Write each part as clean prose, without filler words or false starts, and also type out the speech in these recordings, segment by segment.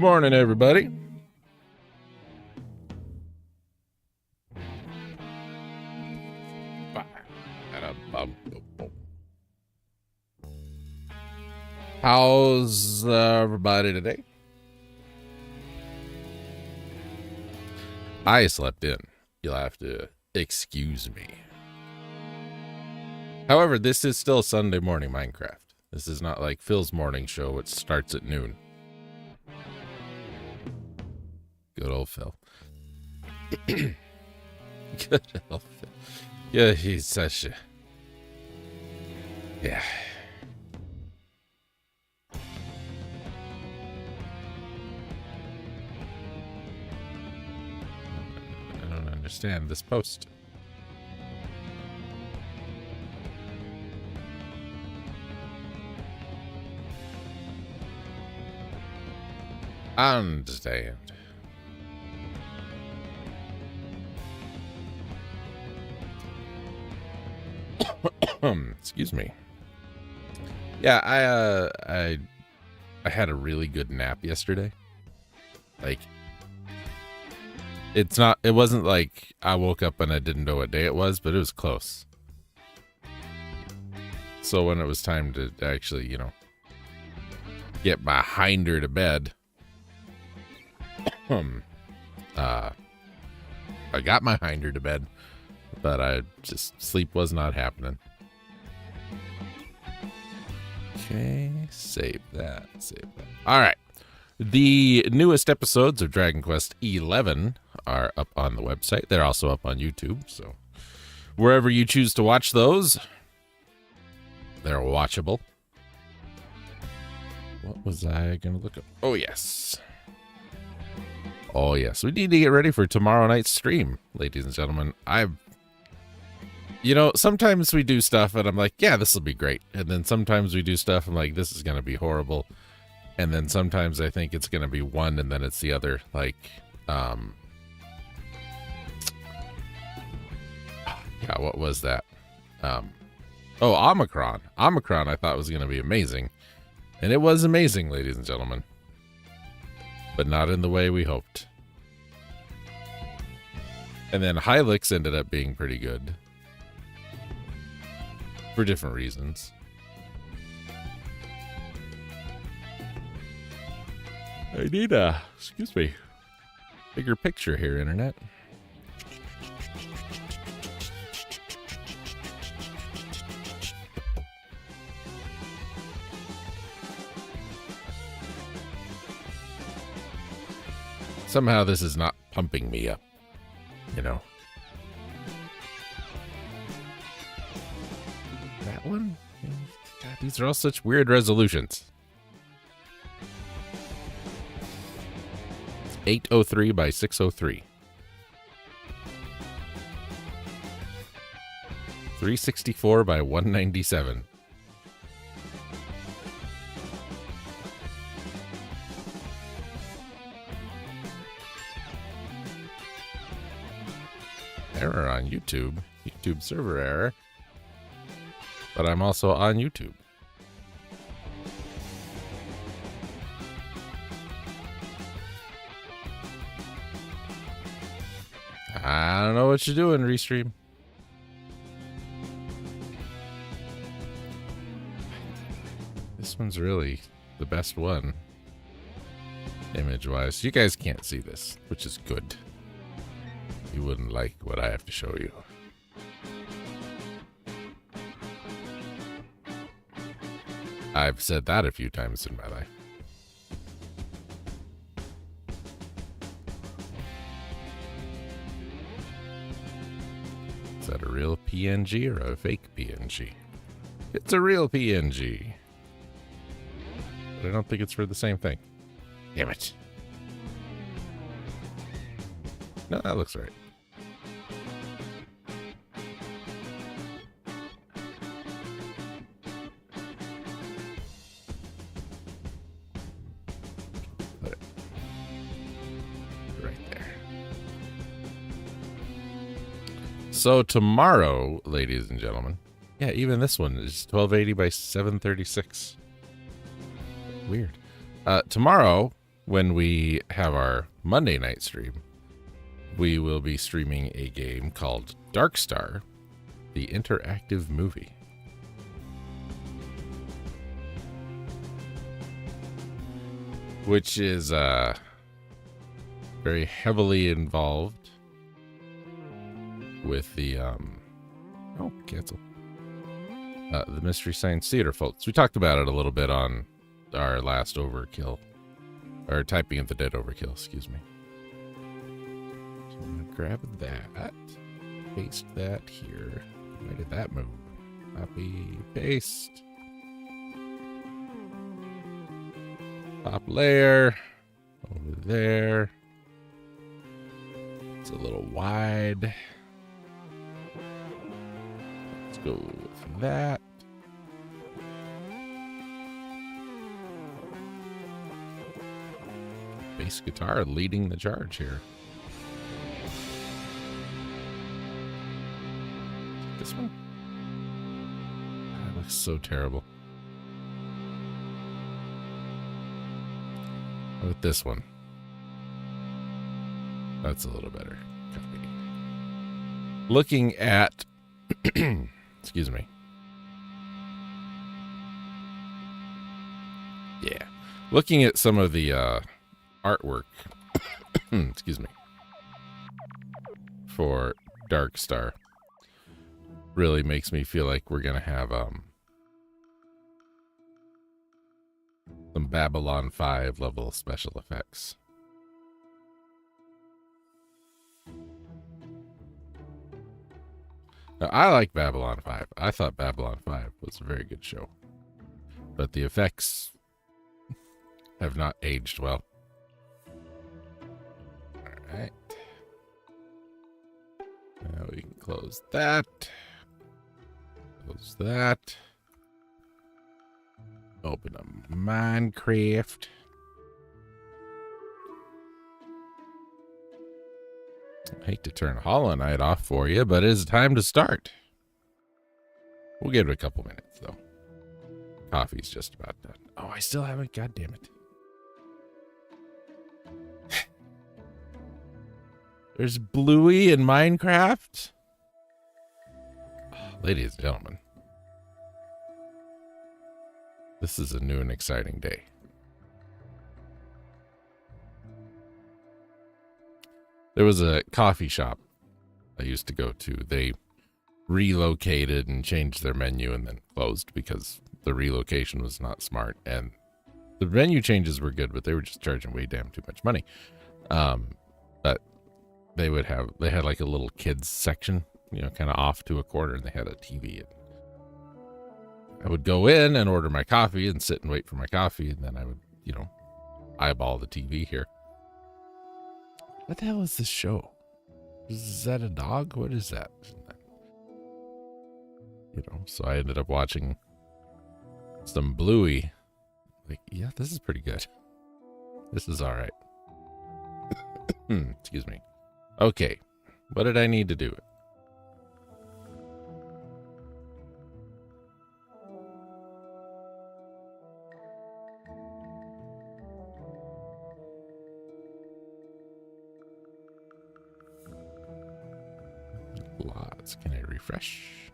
Morning, everybody. How's everybody today? I slept in. You'll have to excuse me. However, this is still Sunday morning Minecraft. This is not like Phil's morning show, which starts at noon. Good old Phil. Good old Phil. Yeah, he's such a... Yeah. I don't understand this post. Understand. Excuse me. Yeah, I had a really good nap yesterday. Like, it wasn't like I woke up and I didn't know what day it was, but it was close. So when it was time to actually, get my hinder to bed, I got my hinder to bed, but sleep was not happening. Okay, save that. All right. The newest episodes of Dragon Quest XI are up on the website. They're also up on YouTube, so wherever you choose to watch those, they're watchable. What was I going to look up? Oh, yes. We need to get ready for tomorrow night's stream, ladies and gentlemen. Sometimes we do stuff and I'm like, yeah, this will be great. And then sometimes we do stuff and I'm like, this is going to be horrible. And then sometimes I think it's going to be one and then it's the other. Like, what was that? Omicron. Omicron I thought was going to be amazing. And it was amazing, ladies and gentlemen. But not in the way we hoped. And then Hylix ended up being pretty good. For different reasons. I need excuse me, bigger picture here, internet. Somehow this is not pumping me up, That one? God, these are all such weird resolutions. It's 803 by 603. 364 by 197. Error on YouTube. YouTube server error. But I'm also on YouTube. I don't know what you're doing, Restream. This one's really the best one. Image-wise. You guys can't see this, which is good. You wouldn't like what I have to show you. I've said that a few times in my life. Is that a real PNG or a fake PNG? It's a real PNG. But I don't think it's for the same thing. Damn it. No, that looks right. So tomorrow, ladies and gentlemen, yeah, even this one is 1280 by 736. Weird. Tomorrow, when we have our Monday night stream, we will be streaming a game called Dark Star, the interactive movie. Which is very heavily involved with the cancel. The Mystery Science Theater folks. We talked about it a little bit on our last Overkill. Or Typing of the Dead Overkill, excuse me. So I'm going to grab that. Paste that here. Why did that move? Copy, paste. Top layer. Over there. It's a little wide. Let's go with that. Bass guitar leading the charge here. This one? That looks so terrible. With this one. That's a little better. Copy. Looking at excuse me. Yeah. Looking at some of the artwork excuse me, for Dark Star really makes me feel like we're gonna have some Babylon 5 level special effects. Now, I like Babylon 5. I thought Babylon 5 was a very good show, but the effects have not aged well. Alright. Now we can close that. Close that. Open up Minecraft. I hate to turn Hollow Knight off for you, but it is time to start. We'll give it a couple minutes, though. Coffee's just about done. Oh, I still haven't. God damn it. There's Bluey in Minecraft. Oh, ladies and gentlemen, this is a new and exciting day. There was a coffee shop I used to go to. They relocated and changed their menu and then closed because the relocation was not smart. And the menu changes were good, but they were just charging way damn too much money. But they had like a little kids section, you know, kind of off to a corner, and they had a TV. And I would go in and order my coffee and sit and wait for my coffee, and then I would, you know, eyeball the TV here. What the hell is this show? Is that a dog? What is that? You know, so I ended up watching some Bluey. Like, yeah, this is pretty good. This is all right. Excuse me. Okay, what did I need to do? Lots. Can I refresh?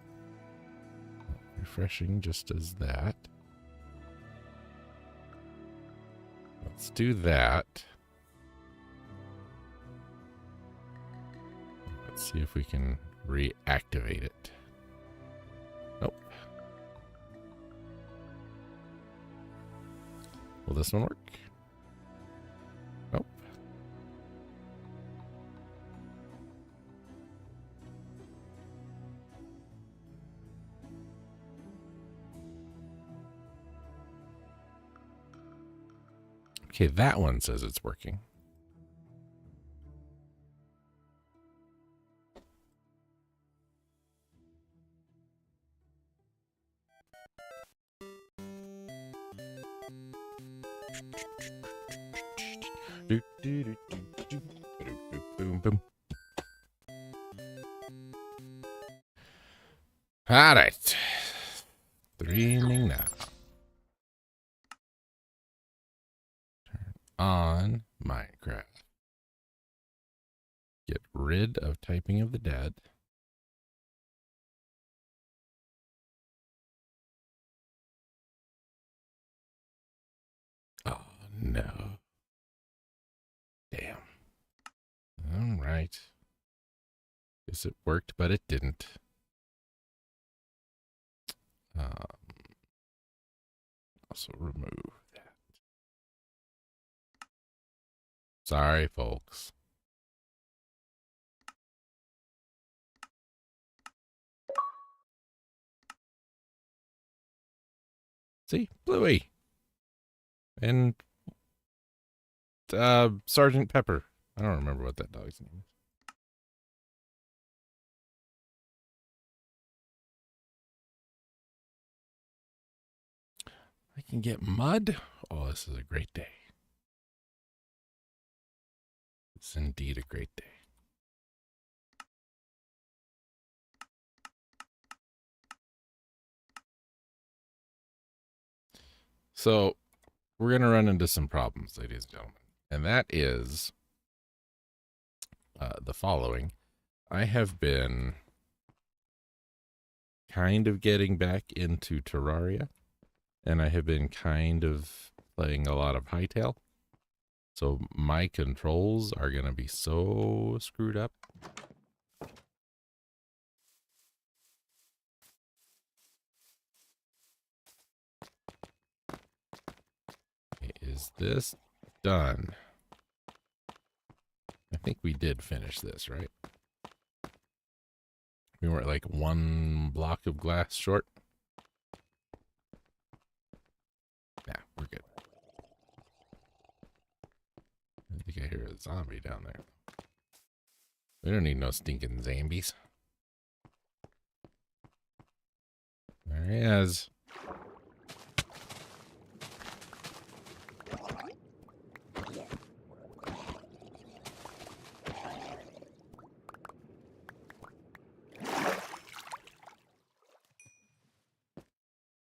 Refreshing just does that. Let's do that. Let's see if we can reactivate it. Nope. Will this one work? Nope. Okay, that one says it's working. Boom, boom. All right. Streaming now. on Minecraft. Get rid of typing of the dead. Oh, no. Damn. All right. Guess it worked, but it didn't. Also remove that. Sorry, folks. See, Bluey and Sergeant Pepper. I don't remember what that dog's name is. I can get mud. Oh, this is a great day. It's indeed a great day. So we're going to run into some problems, ladies and gentlemen. And that is the following. I have been kind of getting back into Terraria, and I have been kind of playing a lot of Hytale. So my controls are going to be so screwed up. Is this done? I think we did finish this, right? We were like one block of glass short. Yeah, we're good. I think I hear a zombie down there. We don't need no stinking zombies. There he is.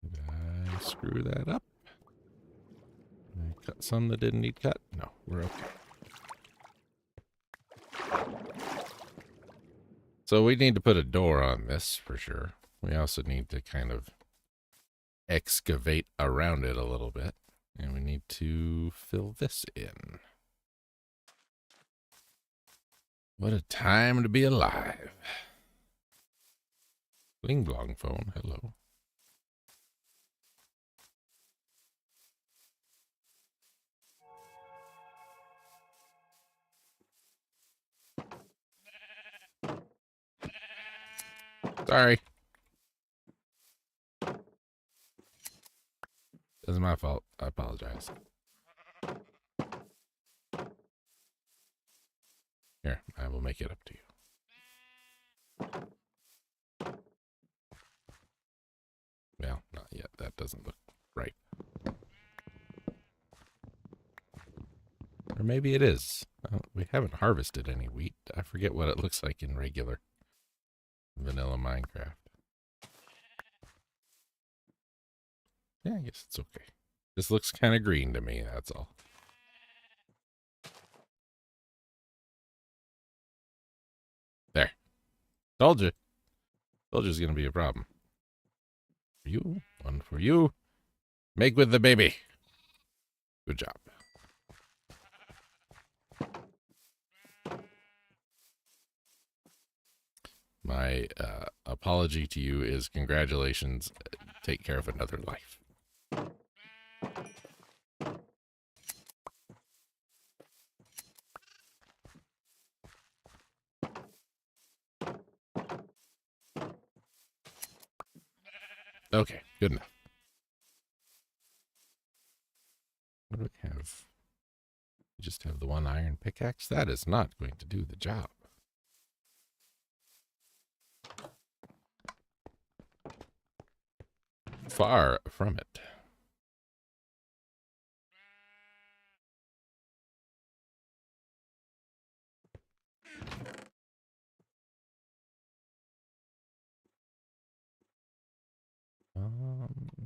Did I screw that up? Did I cut some that didn't need cut? No, we're okay. So we need to put a door on this for sure. We also need to kind of excavate around it a little bit. And we need to fill this in. What a time to be alive. Bling blong phone, hello. Sorry. This is my fault. I apologize. Here, I will make it up to you. Well, not yet. That doesn't look right. Or maybe it is. We haven't harvested any wheat. I forget what it looks like in regular vanilla Minecraft. Yeah, I guess it's okay. This looks kind of green to me, that's all. There. Told you. Told you it's going to be a problem. For you. One for you. Make with the baby. Good job. My apology to you is congratulations. Take care of another life. Okay, good enough. What do we have? We just have the one iron pickaxe. That is not going to do the job. Far from it.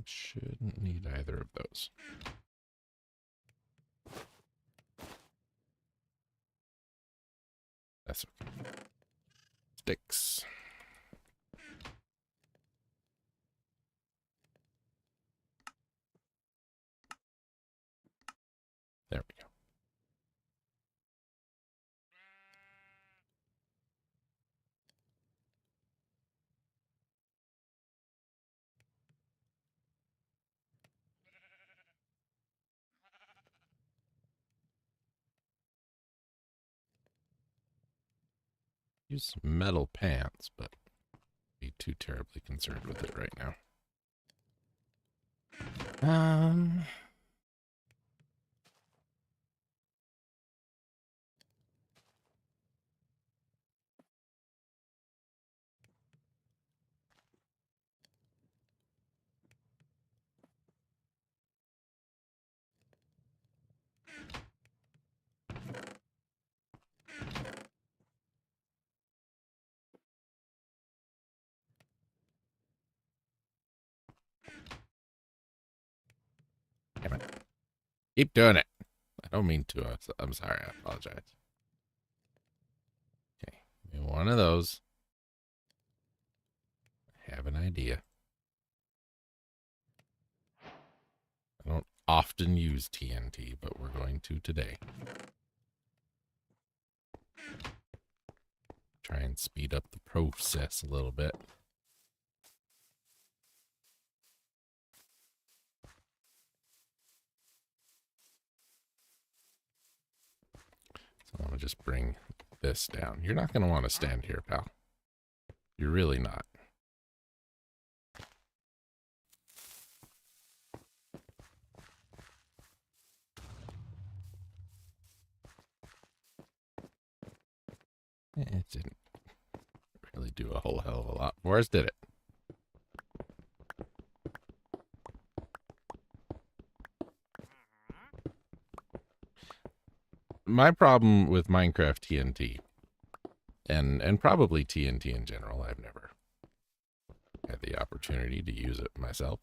Shouldn't need either of those. That's okay. Sticks. There we go. Use metal pants, but be too terribly concerned with it right now. Damn it. Keep doing it. I don't mean to. I'm sorry. I apologize. Okay. One of those. I have an idea. I don't often use TNT, but we're going to today. Try and speed up the process a little bit. So I'm going to just bring this down. You're not going to want to stand here, pal. You're really not. It didn't really do a whole hell of a lot for us, did it? My problem with Minecraft TNT, and probably TNT in general, I've never had the opportunity to use it myself.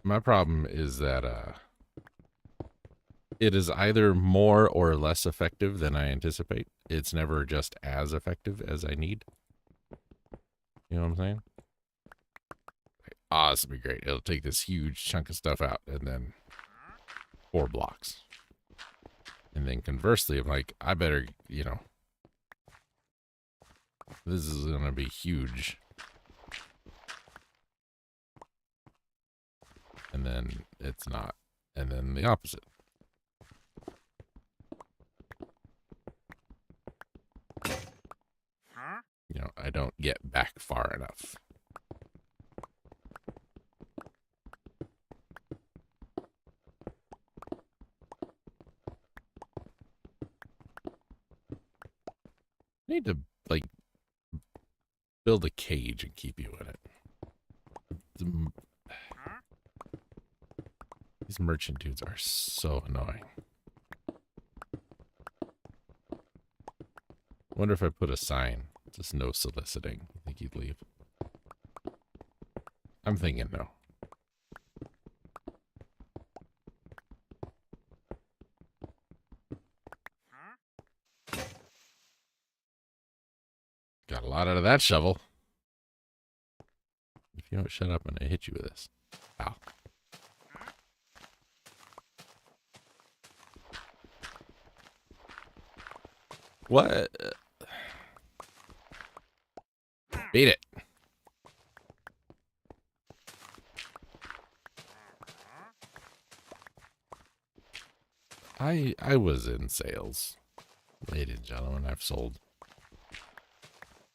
My problem is that it is either more or less effective than I anticipate. It's never just as effective as I need. You know what I'm saying? Ah, this will be great. It'll take this huge chunk of stuff out and then 4 blocks. And then conversely, I'm like, I better, you know, this is going to be huge. And then it's not. And then the opposite. You know, I don't get back far enough. I need to, like, build a cage and keep you in it. These merchant dudes are so annoying. Wonder if I put a sign, just no soliciting. I think he'd leave. I'm thinking no. Got a lot out of that shovel. If you don't shut up, I'm gonna hit you with this. Ow. What? Beat it. I was in sales. Ladies and gentlemen, I've sold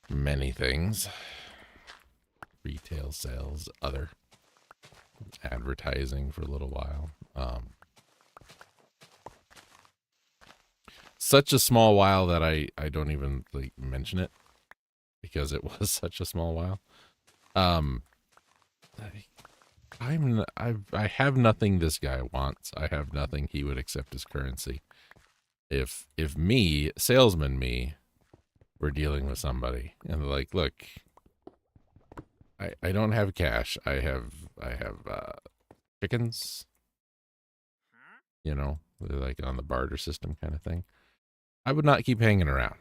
many things. Retail sales, other advertising for a little while. Such a small while that I don't even like mention it because it was such a small while. I have nothing this guy wants. I have nothing he would accept as currency. If me, salesman me, were dealing with somebody and they're like, look, I don't have cash. I have chickens. You know, like on the barter system kind of thing. I would not keep hanging around.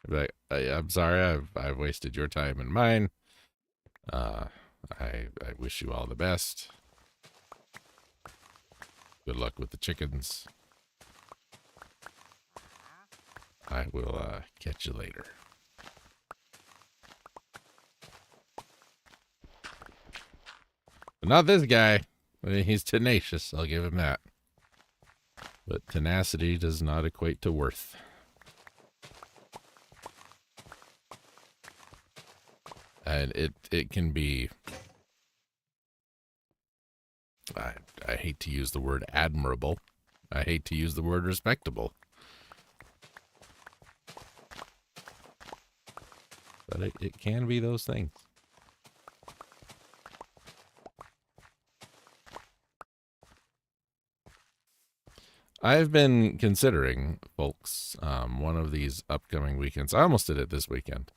I'd be like, I'm sorry, I've wasted your time and mine. I wish you all the best. Good luck with the chickens. I will catch you later. But not this guy. I mean, he's tenacious, I'll give him that. But tenacity does not equate to worth. And it can be, I hate to use the word admirable. I hate to use the word respectable. But it can be those things. I've been considering, folks, one of these upcoming weekends. I almost did it this weekend,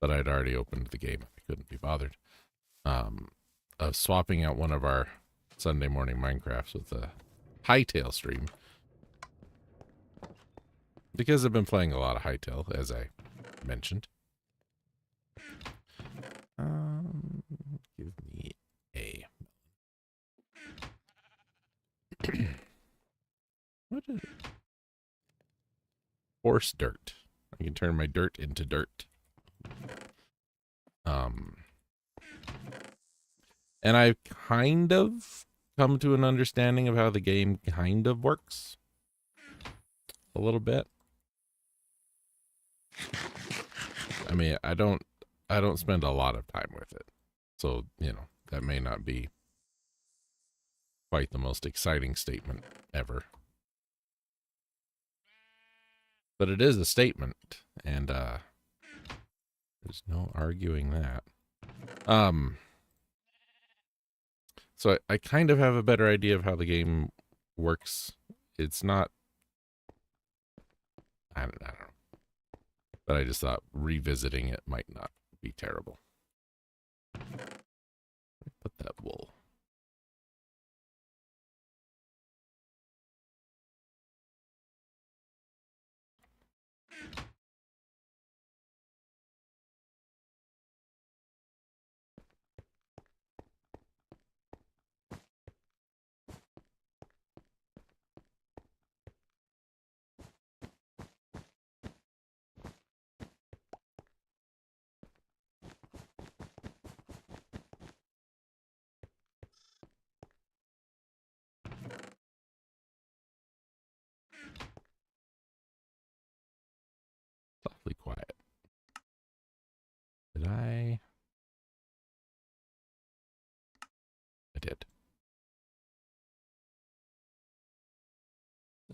but I'd already opened the game. I couldn't be bothered. Of swapping out one of our Sunday morning Minecrafts with a Hightail stream. Because I've been playing a lot of Hightail, as I mentioned. Give me a... What is it? Horse dirt. I can turn my dirt into dirt. And I've kind of come to an understanding of how the game kind of works. A little bit. I mean, I don't spend a lot of time with it. So, you know, that may not be quite the most exciting statement ever. But it is a statement, and there's no arguing that. So I kind of have a better idea of how the game works. It's not, I don't know. But I just thought revisiting it might not be terrible. Put that wool. Softly quiet. Did I? I did.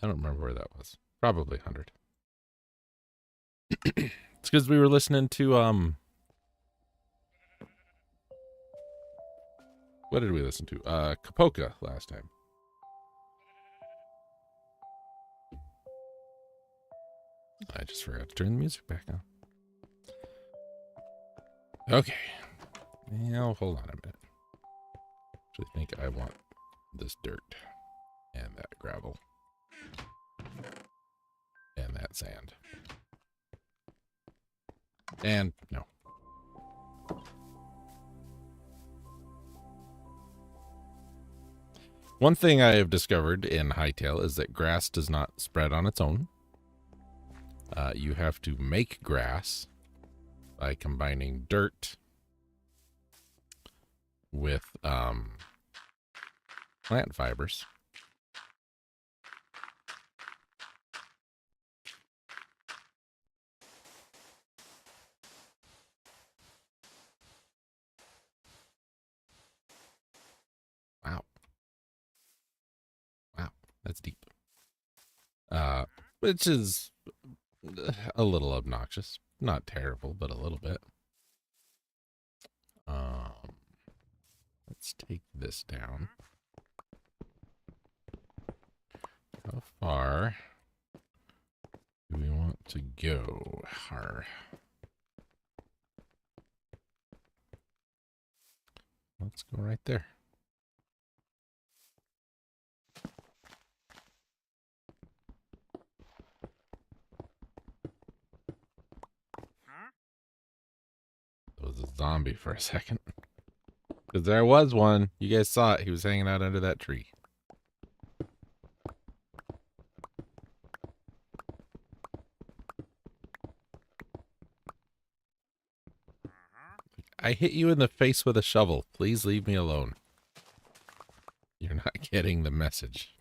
I don't remember where that was. Probably 100. It's because we were listening to, what did we listen to? Kapoka last time. I just forgot to turn the music back on. Okay. Now, hold on a minute. Actually think I want this dirt and that gravel and that sand. And no. One thing I have discovered in Hightail is that grass does not spread on its own. You have to make grass by combining dirt with plant fibers. Wow. Wow, that's deep. Which is a little obnoxious. Not terrible, but a little bit. Let's take this down. How far do we want to go? Let's go right there. was a zombie for a second. Because there was one. You guys saw it. He was hanging out under that tree. I hit you in the face with a shovel. Please leave me alone. You're not getting the message.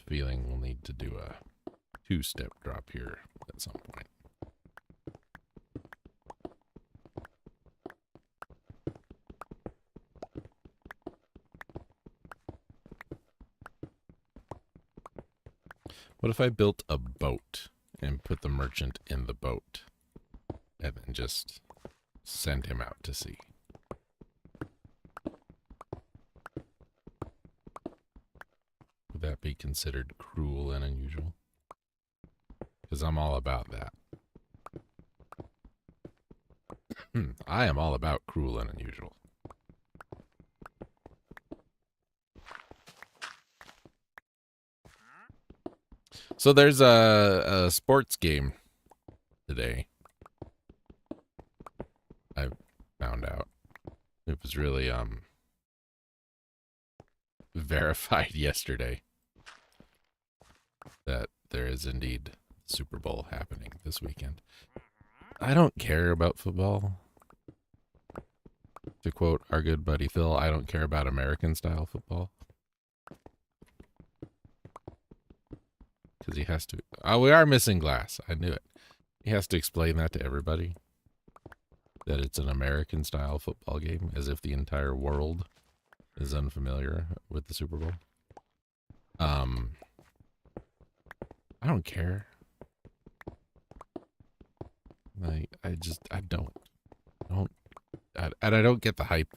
Feeling we'll need to do a two-step drop here at some point. What if I built a boat and put the merchant in the boat and then just send him out to sea? Would that be considered cruel and unusual? Because I'm all about that. I am all about cruel and unusual. So there's a sports game today. I found out. It was really verified yesterday that there is indeed Super Bowl happening this weekend. I don't care about football. To quote our good buddy Phil, I don't care about American style football. Because he has to... Oh, we are missing glass. I knew it. He has to explain that to everybody. That it's an American style football game, as if the entire world is unfamiliar with the Super Bowl. I don't care. Like, I don't. And I don't get the hype.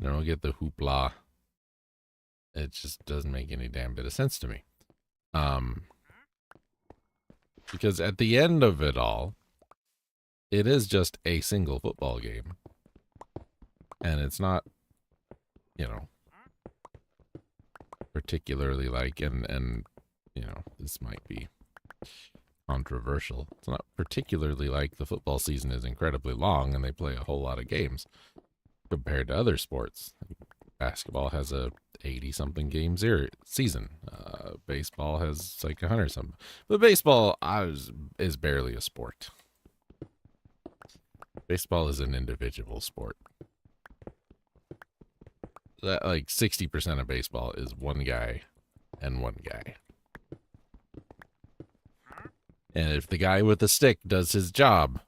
I don't get the hoopla. It just doesn't make any damn bit of sense to me. Because at the end of it all, it is just a single football game. And it's not, you know, particularly like, and you know, this might be controversial. It's not particularly like the football season is incredibly long and they play a whole lot of games compared to other sports. Basketball has a 80-something game season. Baseball has like 100-something. But baseball is barely a sport. Baseball is an individual sport. That, like 60% of baseball is one guy and one guy. And if the guy with the stick does his job,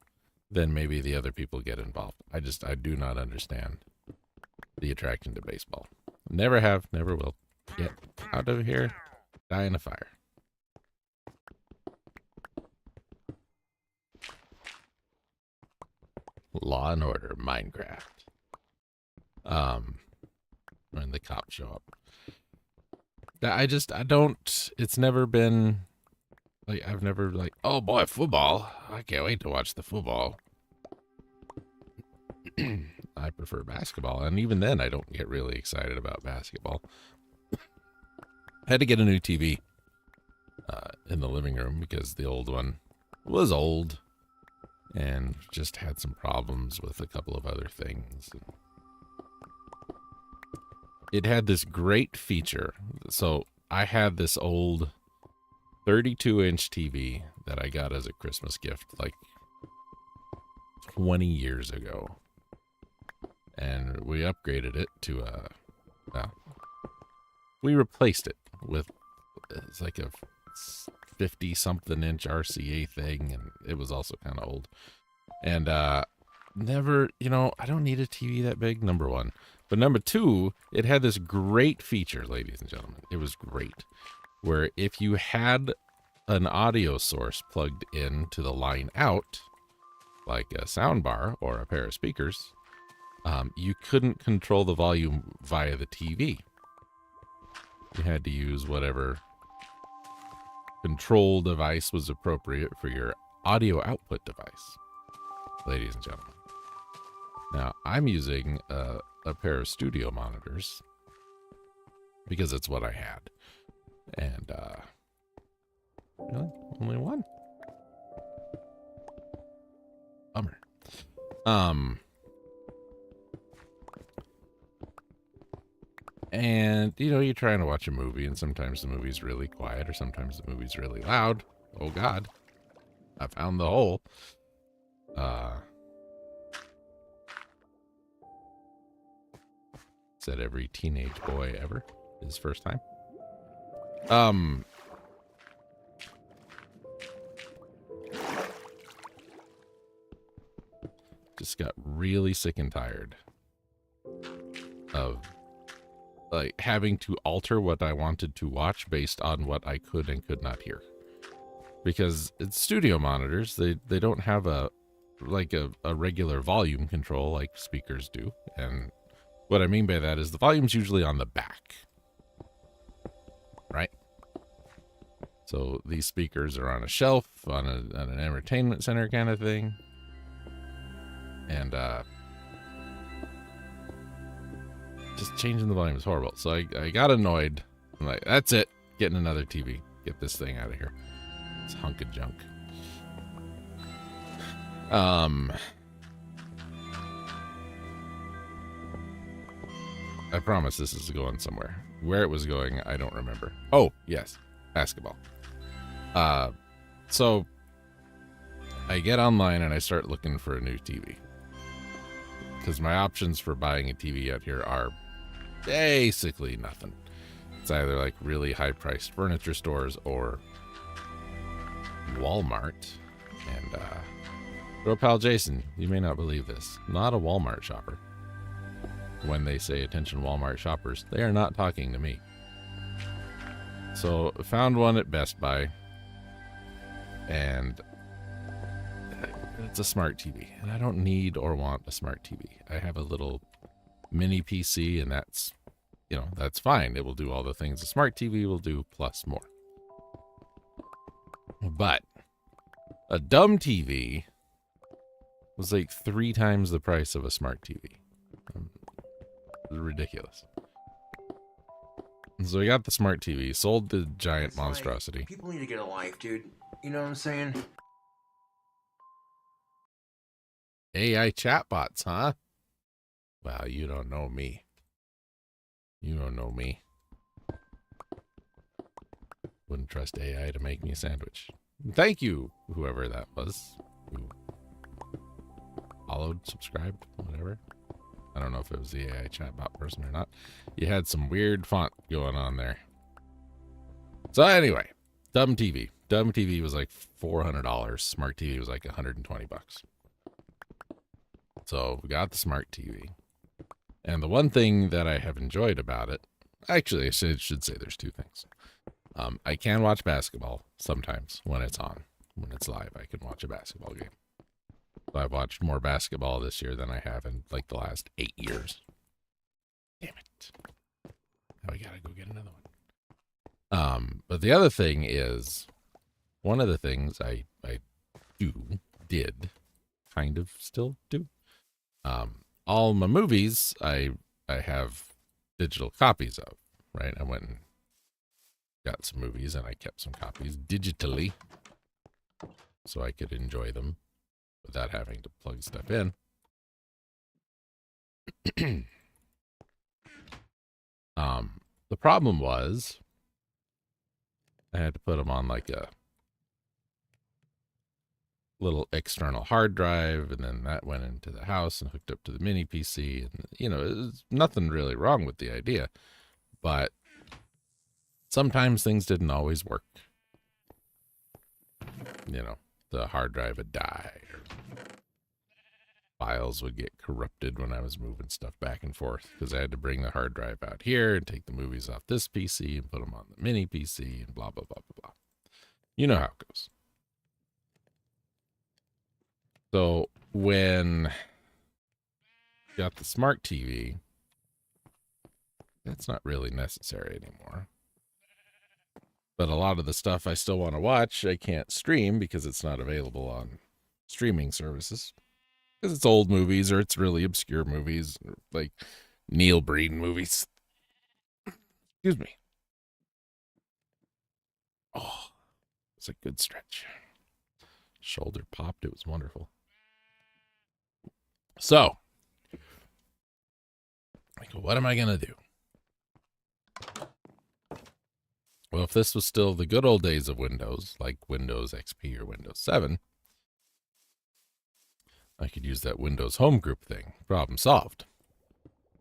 then maybe the other people get involved. I do not understand the attraction to baseball. Never have, never will. Get out of here, die in a fire. Law and Order, Minecraft. When the cops show up. I don't, it's never been, like, I've never, like, oh boy, football. I can't wait to watch the football. I prefer basketball, and even then, I don't get really excited about basketball. I had to get a new TV in the living room because the old one was old and just had some problems with a couple of other things. It had this great feature. So I had this old 32-inch TV that I got as a Christmas gift like 20 years ago. And we upgraded it to we replaced it with, it's like a 50-something inch RCA thing, and it was also kind of old. And never, you know, I don't need a TV that big, number one. But number two, it had this great feature, ladies and gentlemen. It was great. Where if you had an audio source plugged in to the line out, like a soundbar or a pair of speakers, you couldn't control the volume via the TV. You had to use whatever control device was appropriate for your audio output device, ladies and gentlemen. Now, I'm using a pair of studio monitors because it's what I had. And, really? Only one? Bummer. And, you know, you're trying to watch a movie, and sometimes the movie's really quiet, or sometimes the movie's really loud. Oh, God. I found the hole. Said every teenage boy ever. His first time. Just got really sick and tired of like having to alter what I wanted to watch based on what I could and could not hear. Because it's studio monitors, they don't have a regular volume control like speakers do. And what I mean by that is the volume's usually on the back. Right? So these speakers are on a shelf, on an entertainment center kind of thing. And just changing the volume is horrible. So I got annoyed. I'm like, that's it. Getting another TV. Get this thing out of here. It's a hunk of junk. I promise this is going somewhere. Where it was going, I don't remember. Oh, yes. Basketball. So I get online and I start looking for a new TV. Because my options for buying a TV out here are basically nothing. It's either like really high-priced furniture stores or Walmart. And bro pal Jason, you may not believe this. Not a Walmart shopper. When they say attention Walmart shoppers, they are not talking to me. So found one at Best Buy. And it's a smart TV, and I don't need or want a smart TV. I have a little mini PC, and that's, you know, that's fine. It will do all the things a smart TV will do, plus more. But a dumb TV was like 3 times the price of a smart TV. Ridiculous. And so we got the smart TV, sold the giant It's monstrosity. Like, people need to get a life, dude. You know what I'm saying? AI chatbots, huh? Well, you don't know me. You don't know me. Wouldn't trust AI to make me a sandwich. Thank you, whoever that was, who followed, subscribed, whatever. I don't know if it was the AI chatbot person or not. You had some weird font going on there. So anyway, dumb TV. Dumb TV was like $400. Smart TV was like $120. So we got the smart TV. And the one thing that I have enjoyed about it, actually I should say there's 2 things. I can watch basketball sometimes when it's on. When it's live, I can watch a basketball game. So I've watched more basketball this year than I have in like the last 8 years. Damn it. Now we gotta go get another one. But the other thing is, one of the things I did, kind of still do. All my movies I have digital copies of, right? I went and got some movies and I kept some copies digitally so I could enjoy them without having to plug stuff in. The problem was I had to put them on like a little external hard drive, and then that went into the house and hooked up to the mini PC, and you know, there's nothing really wrong with the idea, but sometimes things didn't always work. You know, the hard drive would die, or files would get corrupted when I was moving stuff back and forth, because I had to bring the hard drive out here and take the movies off this PC and put them on the mini PC and blah, blah, blah, blah, blah. You know how it goes. So when got the smart TV, that's not really necessary anymore. But a lot of the stuff I still want to watch, I can't stream because it's not available on streaming services. Because it's old movies or it's really obscure movies, like Neil Breen movies. Excuse me. Oh, it's a good stretch. Shoulder popped. It was wonderful. So, what am I going to do? Well, if this was still the good old days of Windows, like Windows XP or Windows 7, I could use that Windows Home Group thing. Problem solved.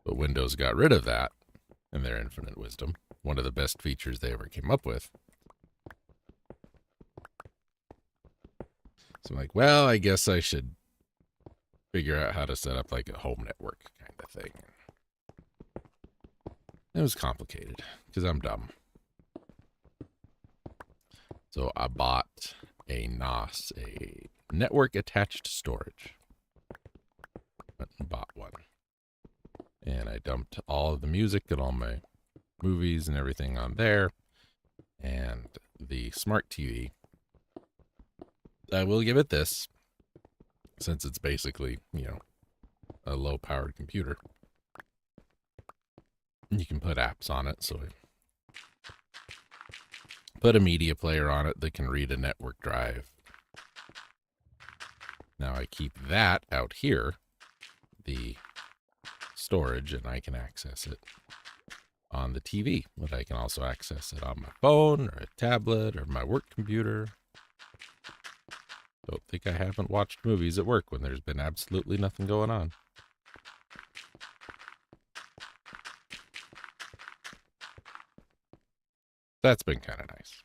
But Windows got rid of that in their infinite wisdom. One of the best features they ever came up with. So I'm like, well, I guess I should figure out how to set up like a home network kind of thing. It was complicated because I'm dumb. So I bought a NOS, a network attached storage. Went and bought one. And I dumped all of the music and all my movies and everything on there. And the smart TV, I will give it this, since it's basically, a low-powered computer. You can put apps on it, so I put a media player on it that can read a network drive. Now I keep that out here, the storage, and I can access it on the TV, but I can also access it on my phone or a tablet or my work computer. Don't think I haven't watched movies at work when there's been absolutely nothing going on. That's been kind of nice.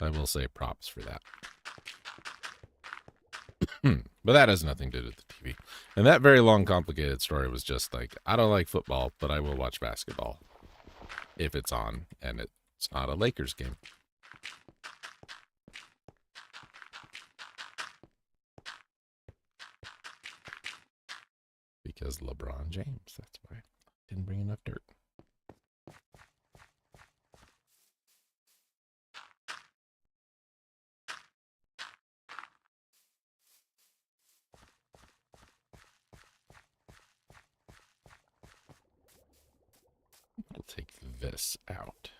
I will say props for that. But that has nothing to do with the TV. And that very long, complicated story was just like, I don't like football, but I will watch basketball if it's on and it's not a Lakers game. Because LeBron James, that's why. Didn't bring enough dirt. We'll take this out.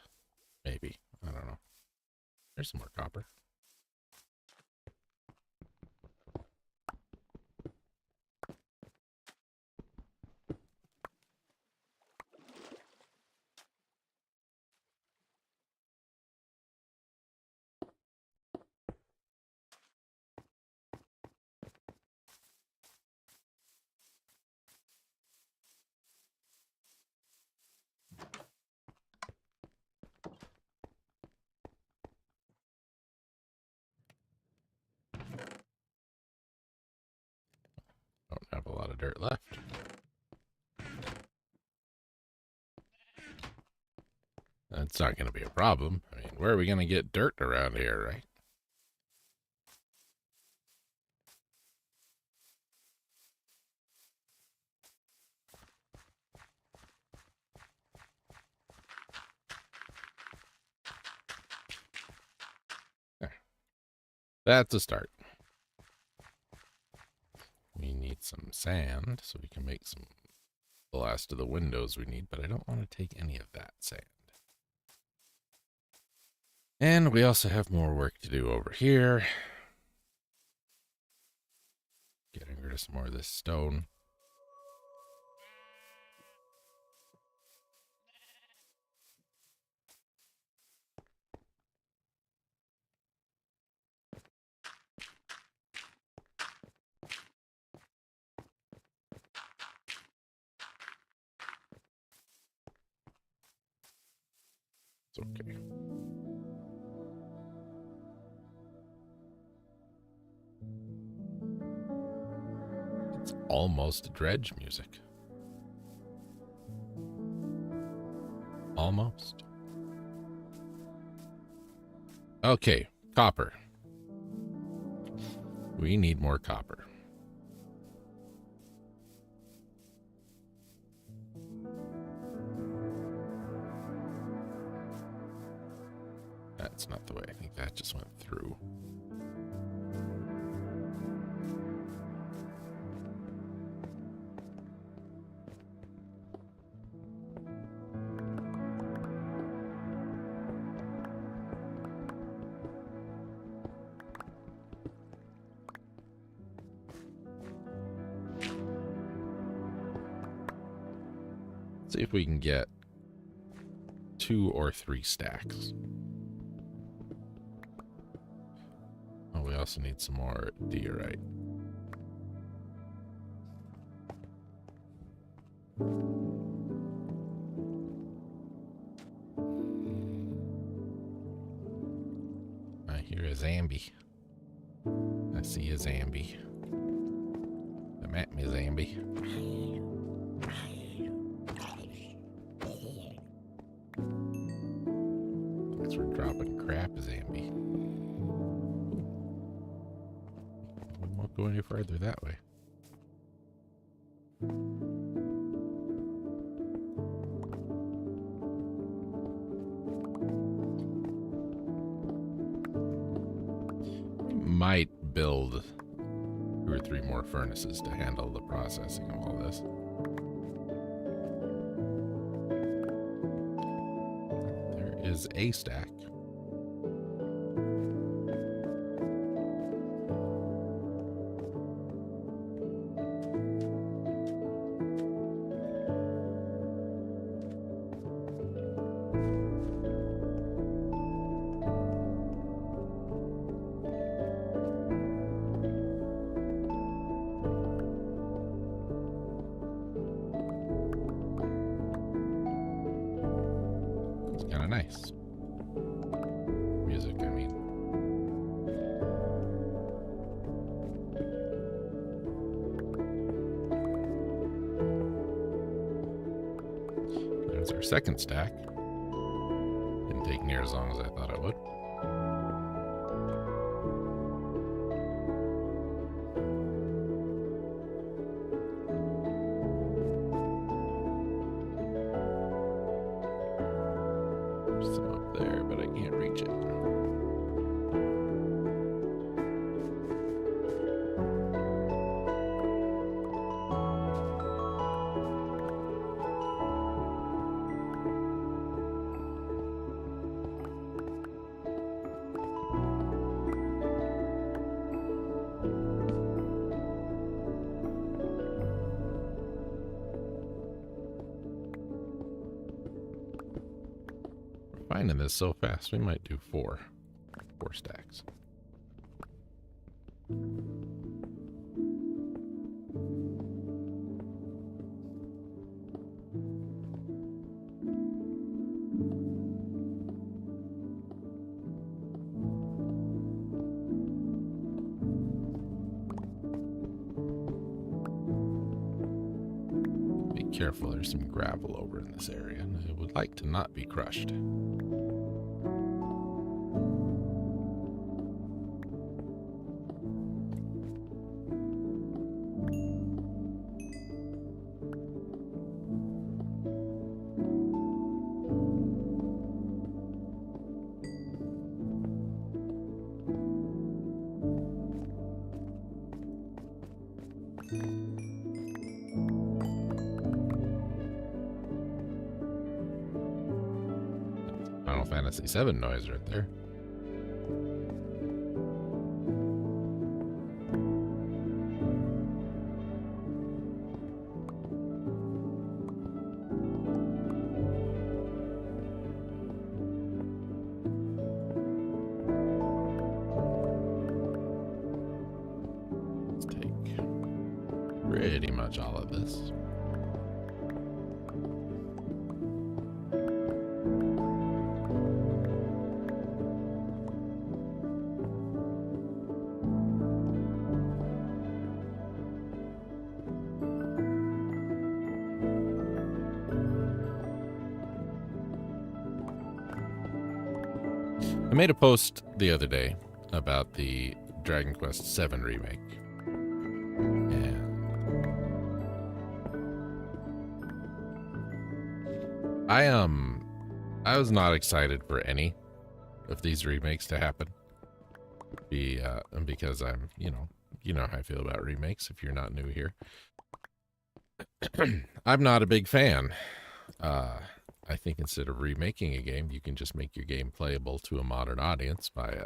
Maybe. I don't know. There's some more copper. Don't have a lot of dirt left. That's not going to be a problem. I mean, where are we going to get dirt around here, right? There. That's a start. We need some sand so we can make the last of the windows we need, but I don't want to take any of that sand. And we also have more work to do over here. Getting rid of some more of this stone. It's okay. It's almost dredge music. Almost. Okay, copper. We need more copper. That's not the way. I think that just went through. See if we can get 2 or 3 stacks. Oh, we also need some more diorite. I hear a Zambi. I see a Zambi. Come at me, Zambi. Thanks for dropping crap, Zambi. We won't go any further that way. We might build 2 or 3 more furnaces to handle the processing of all this. There is a stack. Kind of nice. Music, I mean. There's our second stack. Didn't take near as long as I thought it would. Some up there, but I can't reach it. Finding this so fast, we might do 4 stacks. Be careful, there's some gravel over in this area, and I would like to not be crushed. Final Fantasy VII noise right there. Let's take pretty much all of this. I made a post the other day about the Dragon Quest VII remake. And I was not excited for any of these remakes to happen. Because I'm, you know how I feel about remakes if you're not new here. I'm not a big fan. I think instead of remaking a game, you can just make your game playable to a modern audience by,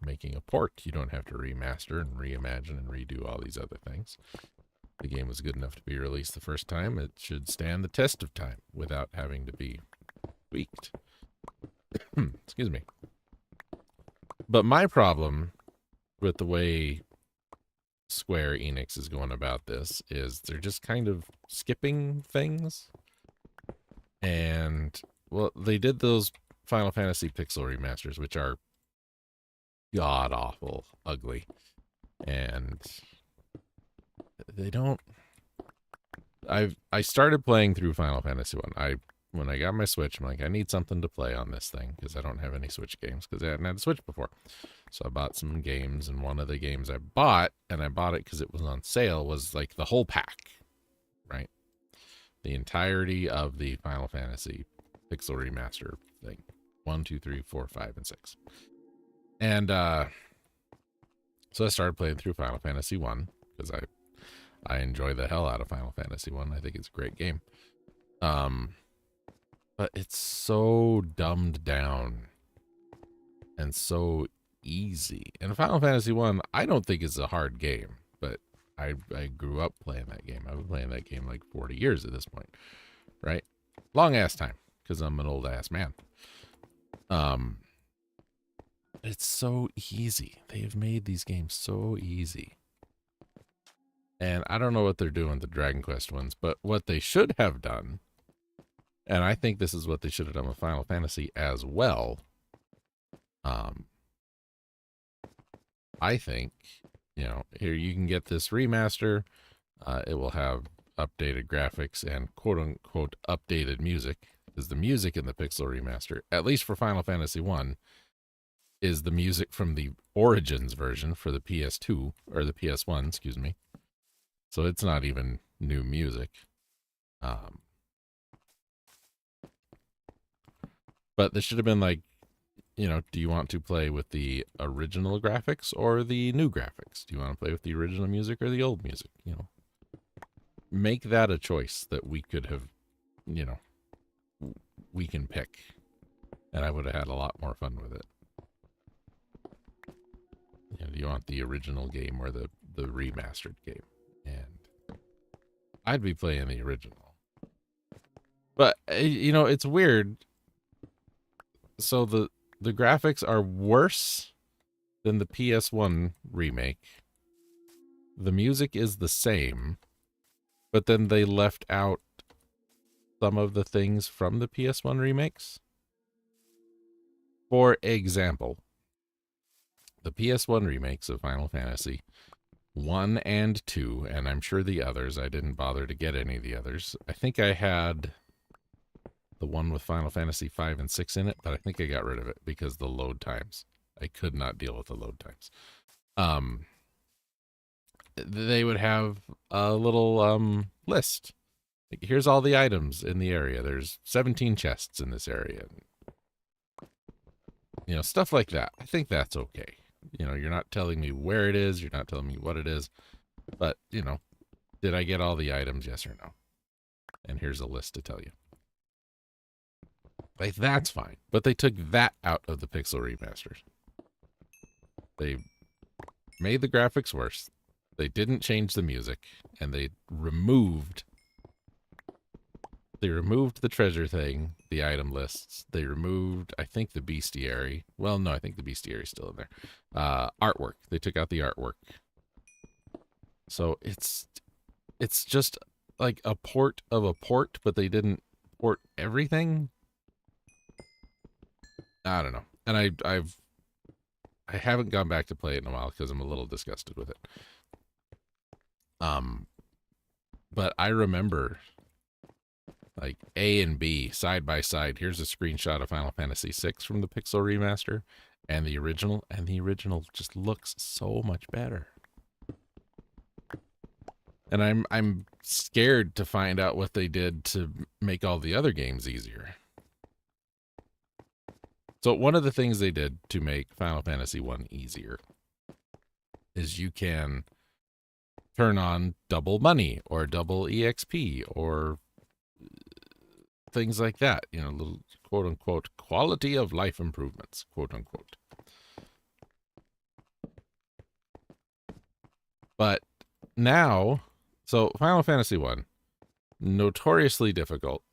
making a port. You don't have to remaster and reimagine and redo all these other things. The game was good enough to be released the first time. It should stand the test of time without having to be tweaked. Excuse me. But my problem with the way Square Enix is going about this is they're just kind of skipping things. And, well, they did those Final Fantasy Pixel remasters, which are god-awful ugly. And they don't... I started playing through Final Fantasy 1. When I got my Switch, I'm like, I need something to play on this thing, because I don't have any Switch games, because I hadn't had a Switch before. So I bought some games, and one of the games I bought, and I bought it because it was on sale, was like the whole pack, right? The entirety of the Final Fantasy Pixel Remaster thing. 1, 2, 3, 4, 5, and 6. And so I started playing through Final Fantasy 1, because I enjoy the hell out of Final Fantasy 1. I think it's a great game. But it's so dumbed down and so easy. And Final Fantasy 1, I don't think is a hard game, but I grew up playing that game. I've been playing that game like 40 years at this point, right? Long ass time, because I'm an old ass man. It's so easy. They have made these games so easy. And I don't know what they're doing with the Dragon Quest ones, but what they should have done, and I think this is what they should have done with Final Fantasy as well. I think, here you can get this remaster. It will have updated graphics and quote-unquote updated music, because the music in the Pixel remaster, at least for Final Fantasy 1, is the music from the Origins version for the PS2, or the PS1, excuse me. So it's not even new music. But this should have been like, do you want to play with the original graphics or the new graphics? Do you want to play with the original music or the old music? Make that a choice that we could have, we can pick. And I would have had a lot more fun with it. Do you want the original game or the remastered game? And I'd be playing the original. But, it's weird. So the graphics are worse than the PS1 remake. The music is the same, but then they left out some of the things from the PS1 remakes. For example, the PS1 remakes of Final Fantasy 1 and 2, and I'm sure the others, I didn't bother to get any of the others. I think I had the one with Final Fantasy 5 and 6 in it, but I think I got rid of it because the load times. I could not deal with the load times. They would have a little list. Like, here's all the items in the area. There's 17 chests in this area. Stuff like that. I think that's okay. You're not telling me where it is. You're not telling me what it is. But, did I get all the items? Yes or no? And here's a list to tell you. Like, that's fine. But they took that out of the Pixel remasters. They made the graphics worse. They didn't change the music. And they removed the treasure thing, the item lists. They removed, I think, the bestiary. Well, no, I think the bestiary is still in there. Artwork. They took out the artwork. So it's just like a port of a port, but they didn't port everything. I don't know. And I haven't gone back to play it in a while because I'm a little disgusted with it. But I remember like A and B side by side. Here's a screenshot of Final Fantasy VI from the Pixel remaster and the original just looks so much better. And I'm scared to find out what they did to make all the other games easier. So one of the things they did to make Final Fantasy 1 easier is you can turn on double money or double EXP or things like that, you know, little quote unquote quality of life improvements, quote unquote. But now, so Final Fantasy 1, notoriously difficult,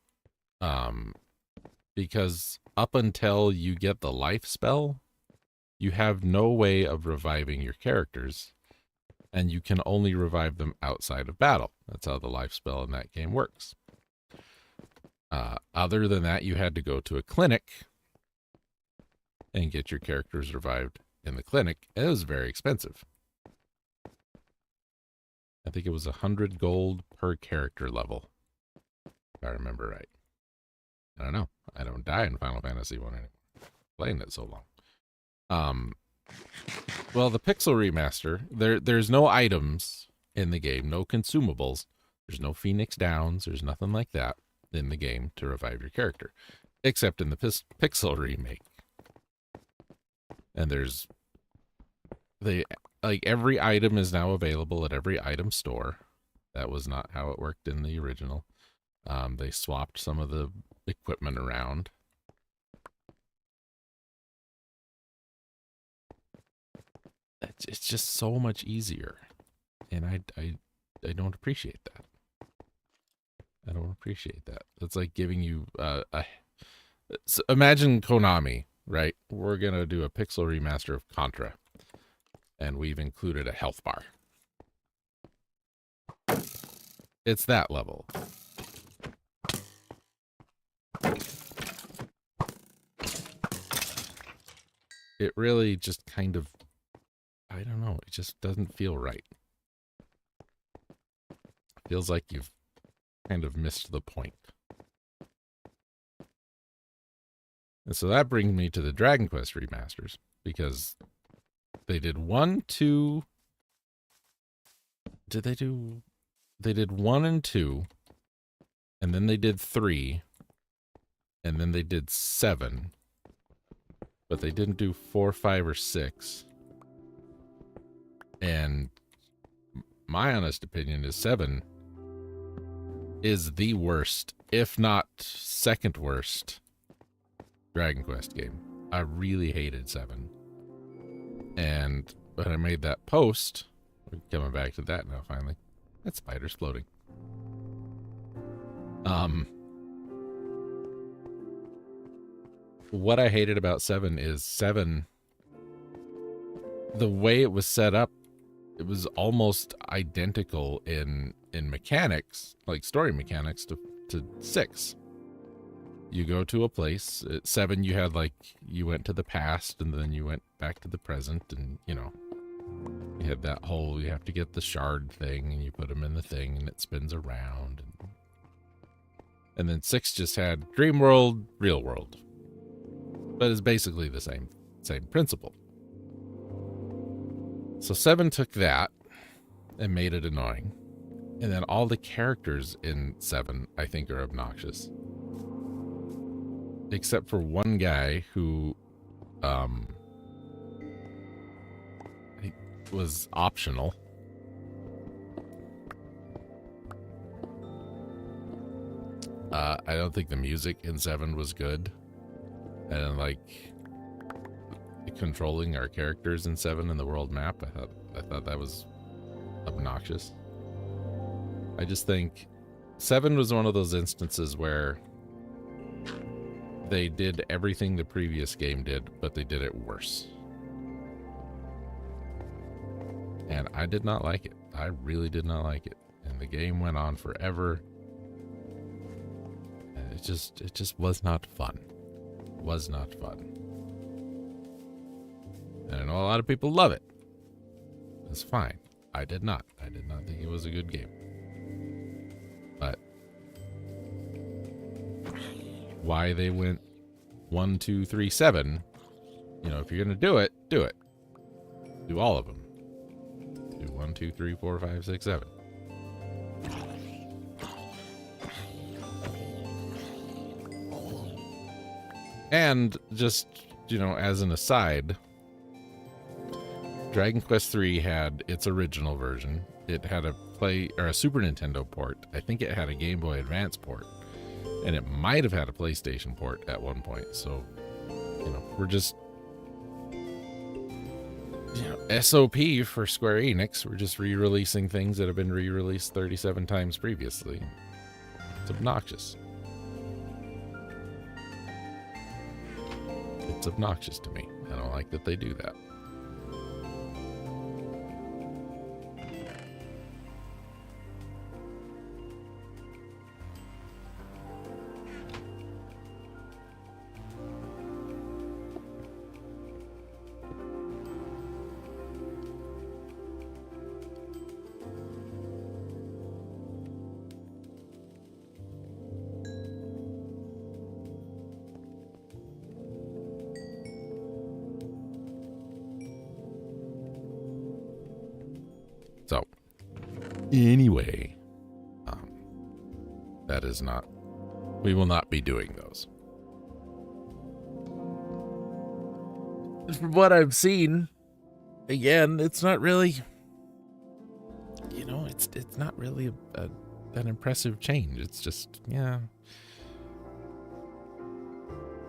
because up until you get the life spell, you have no way of reviving your characters, and you can only revive them outside of battle. That's how the life spell in that game works. Other than that, you had to go to a clinic and get your characters revived in the clinic. It was very expensive. I think it was 100 gold per character level, if I remember right. I don't know. I don't die in Final Fantasy 1 anymore. Playing it so long. Well, the Pixel Remaster, there's no items in the game, no consumables. There's no Phoenix Downs. There's nothing like that in the game to revive your character, except in the Pixel Remake. And like every item is now available at every item store. That was not how it worked in the original. They swapped some of the equipment around. It's just so much easier, and I don't appreciate that. I don't appreciate that. It's like giving you so imagine Konami, right? We're gonna do a pixel remaster of Contra, and we've included a health bar. It's that level. It really just kind of, I don't know, it just doesn't feel right. Feels like you've kind of missed the point. And so that brings me to the Dragon Quest remasters, because they did 1, 2. Did they do? They did 1 and 2, and then they did 3, and then they did 7, but they didn't do 4, 5, or 6. And my honest opinion is 7 is the worst, if not second worst, Dragon Quest game. I really hated 7. And when I made that post, we're coming back to that now finally. That spider's floating. What I hated about 7 is 7, the way it was set up, it was almost identical in mechanics, like story mechanics, to 6. You go to a place. At 7, you had like, you went to the past and then you went back to the present, and you know, you had that whole, you have to get the shard thing and you put them in the thing and it spins around. And then 6 just had dream world, real world, but it's basically the same principle. So 7 took that and made it annoying. And then all the characters in 7, I think, are obnoxious. Except for one guy who was optional. I don't think the music in 7 was good. And like controlling our characters in 7 in the world map, I thought that was obnoxious. I just think 7 was one of those instances where they did everything the previous game did, but they did it worse. And I did not like it. I really did not like it. And the game went on forever. And it just was not fun. It was not fun. And I know a lot of people love it. That's fine. I did not. I did not think it was a good game. But why they went 1, 2, 3, 7, you know, if you're going to do it, do it. Do all of them. Do 1, 2, 3, 4, 5, 6, 7. And just you know, as an aside, Dragon Quest III had its original version. It had a Super Nintendo port. I think it had a Game Boy Advance port, and it might have had a PlayStation port at one point. So, you know, we're just, you know, SOP for Square Enix. We're just re-releasing things that have been re-released 37 times previously. It's obnoxious. It's obnoxious to me. I don't like that they do that. So, anyway, that is not, we will not be doing those. From what I've seen, again, it's not really, you know, it's not really an impressive change. It's just, yeah.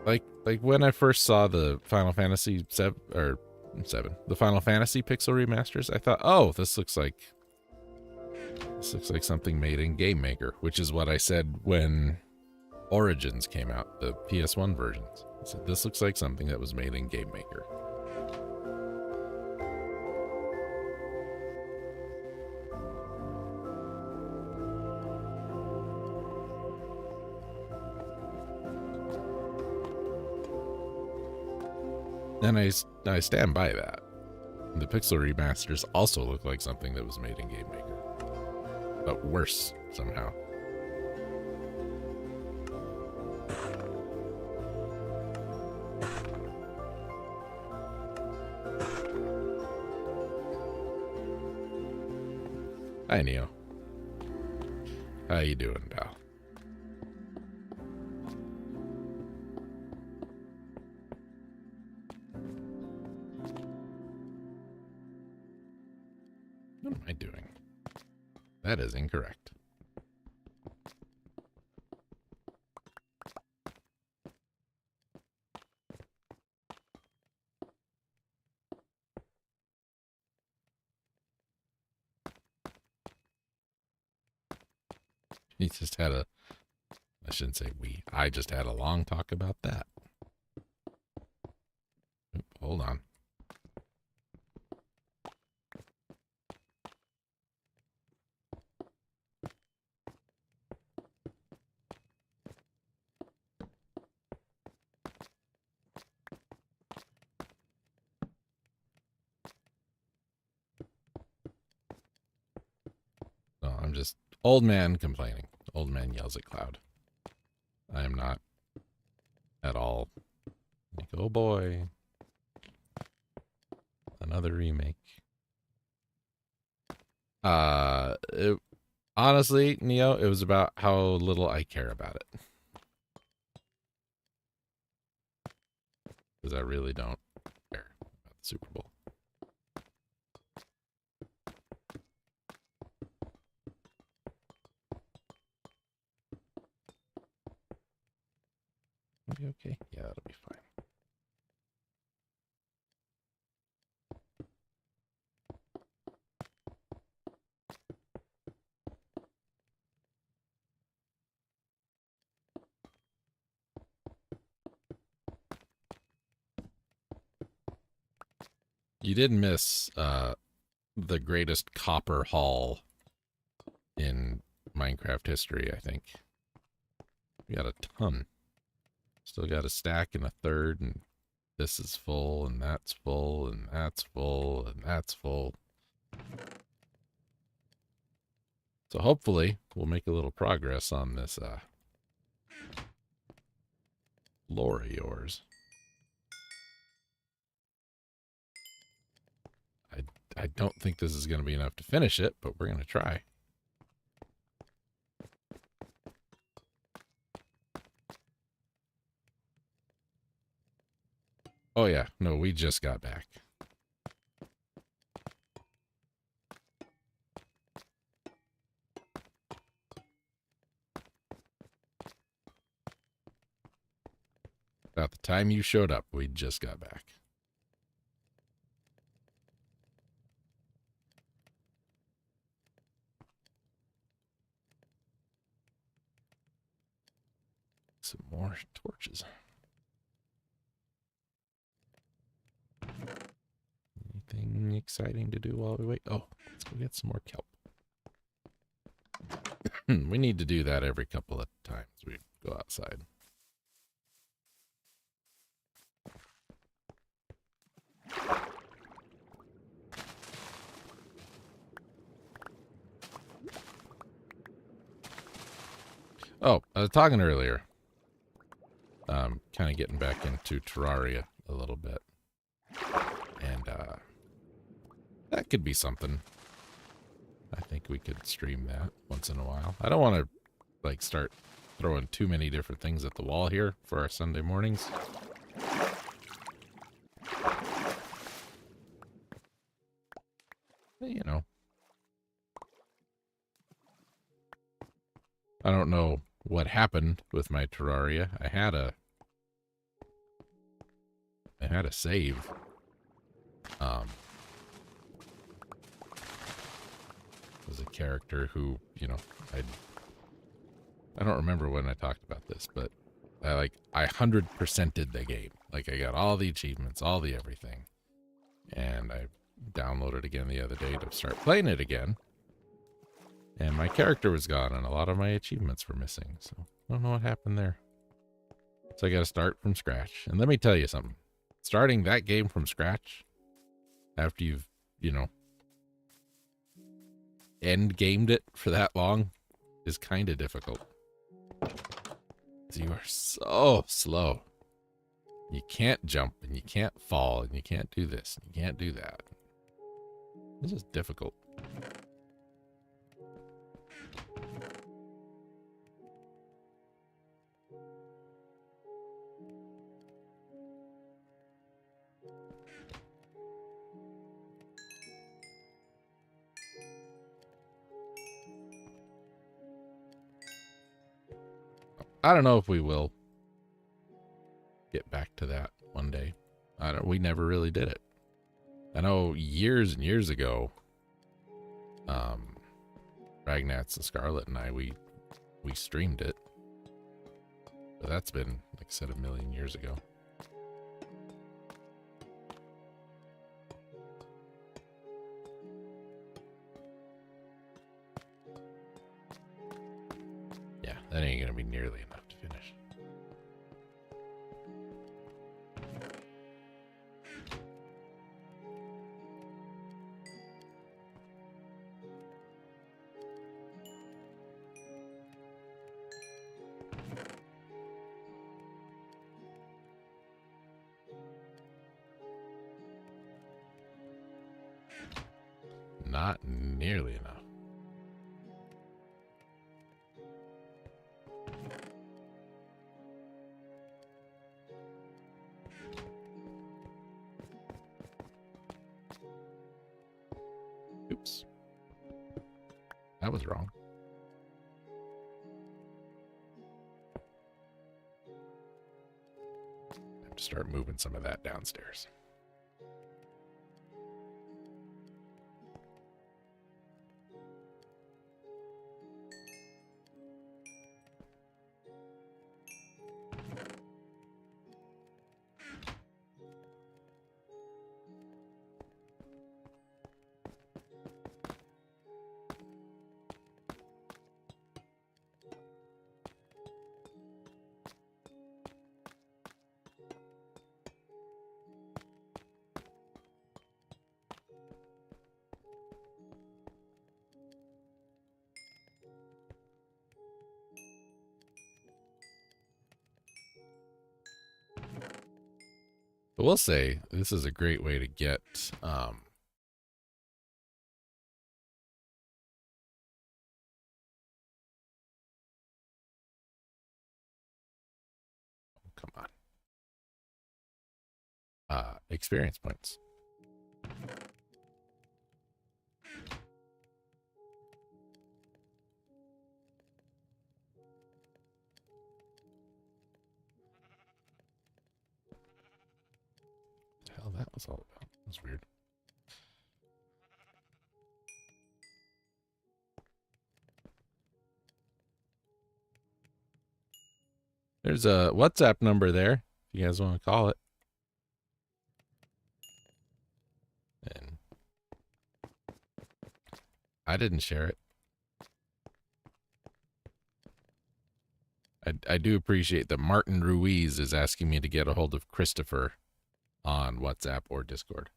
Like when I first saw the Final Fantasy 7, the Final Fantasy Pixel remasters, I thought, oh, this looks like something made in Game Maker, which is what I said when Origins came out, the PS1 versions. I said, this looks like something that was made in Game Maker. And I stand by that. The Pixel remasters also look like something that was made in Game Maker, but worse somehow. Hi, Neo. How you doing, pal? What am I doing? That is incorrect. We just had a, I shouldn't say we, I just had a long talk about that. Oop, hold on. No, I'm just old man complaining. Old man yells at cloud. I am not at all like, oh boy, another remake. Honestly, Neo, it was about how little I care about it. Because I really don't care about the Super Bowl. It'll be okay. Yeah, it'll be fine. You did miss the greatest copper haul in Minecraft history, I think. We got a ton. Still got a stack and a third, and this is full, and that's full, and that's full, and that's full. So hopefully we'll make a little progress on this lore of yours. I don't think this is going to be enough to finish it, but we're going to try. Oh, yeah. No, we just got back. About the time you showed up, we just got back. Some more torches. Anything exciting to do while we wait? Oh, let's go get some more kelp. We need to do that every couple of times we go outside. Oh, I was talking earlier. Kind of getting back into Terraria a little bit. And that could be something. I think we could stream that once in a while. I don't want to like start throwing too many different things at the wall here for our Sunday mornings. But, you know. I don't know what happened with my Terraria. I had a save. Was a character who, you know, I don't remember when I talked about this, but I 100%ed the game. Like, I got all the achievements, all the everything. And I downloaded again the other day to start playing it again. And my character was gone and a lot of my achievements were missing. So I don't know what happened there. So I got to start from scratch. And let me tell you something. Starting that game from scratch after you've, you know, end gamed it for that long is kind of difficult. You are so slow. You can't jump and you can't fall and you can't do this and you can't do that. This is difficult. I don't know if we will get back to that one day. We never really did it. I know years and years ago, Ragnats and Scarlet and I, we streamed it. But that's been, like I said, a million years ago. Yeah, that ain't gonna be nearly enough to finish. Not nearly enough. Oops. That was wrong. I have to start moving some of that downstairs. But we'll say this is a great way to get come on. experience points. What the hell that was all about? That's weird. There's a WhatsApp number there if you guys want to call it. And I didn't share it. I do appreciate that Martin Ruiz is asking me to get a hold of Christopher on WhatsApp or Discord.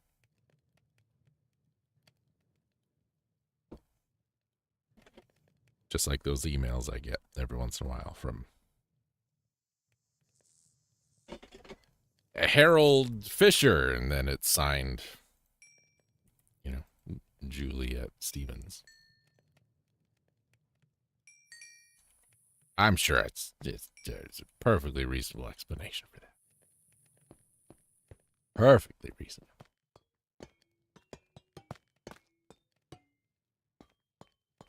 Just like those emails I get every once in a while from Harold Fisher, and then it's signed, you know, Juliet Stevens. I'm sure there's a perfectly reasonable explanation for that. Perfectly reasonable.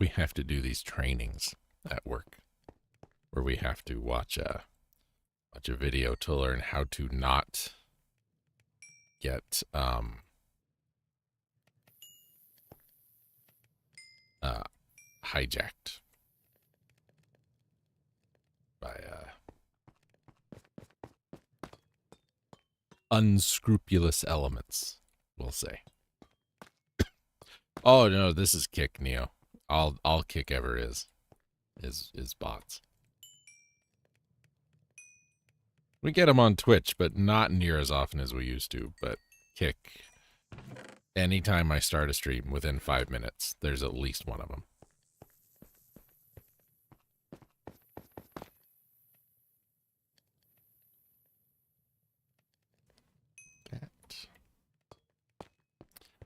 We have to do these trainings at work where we have to watch a video to learn how to not get hijacked by unscrupulous elements, we'll say. Oh no, this is kick, Neo. All kick ever is bots. We get them on Twitch, but not near as often as we used to. But kick, anytime I start a stream, within 5 minutes, there's at least one of them.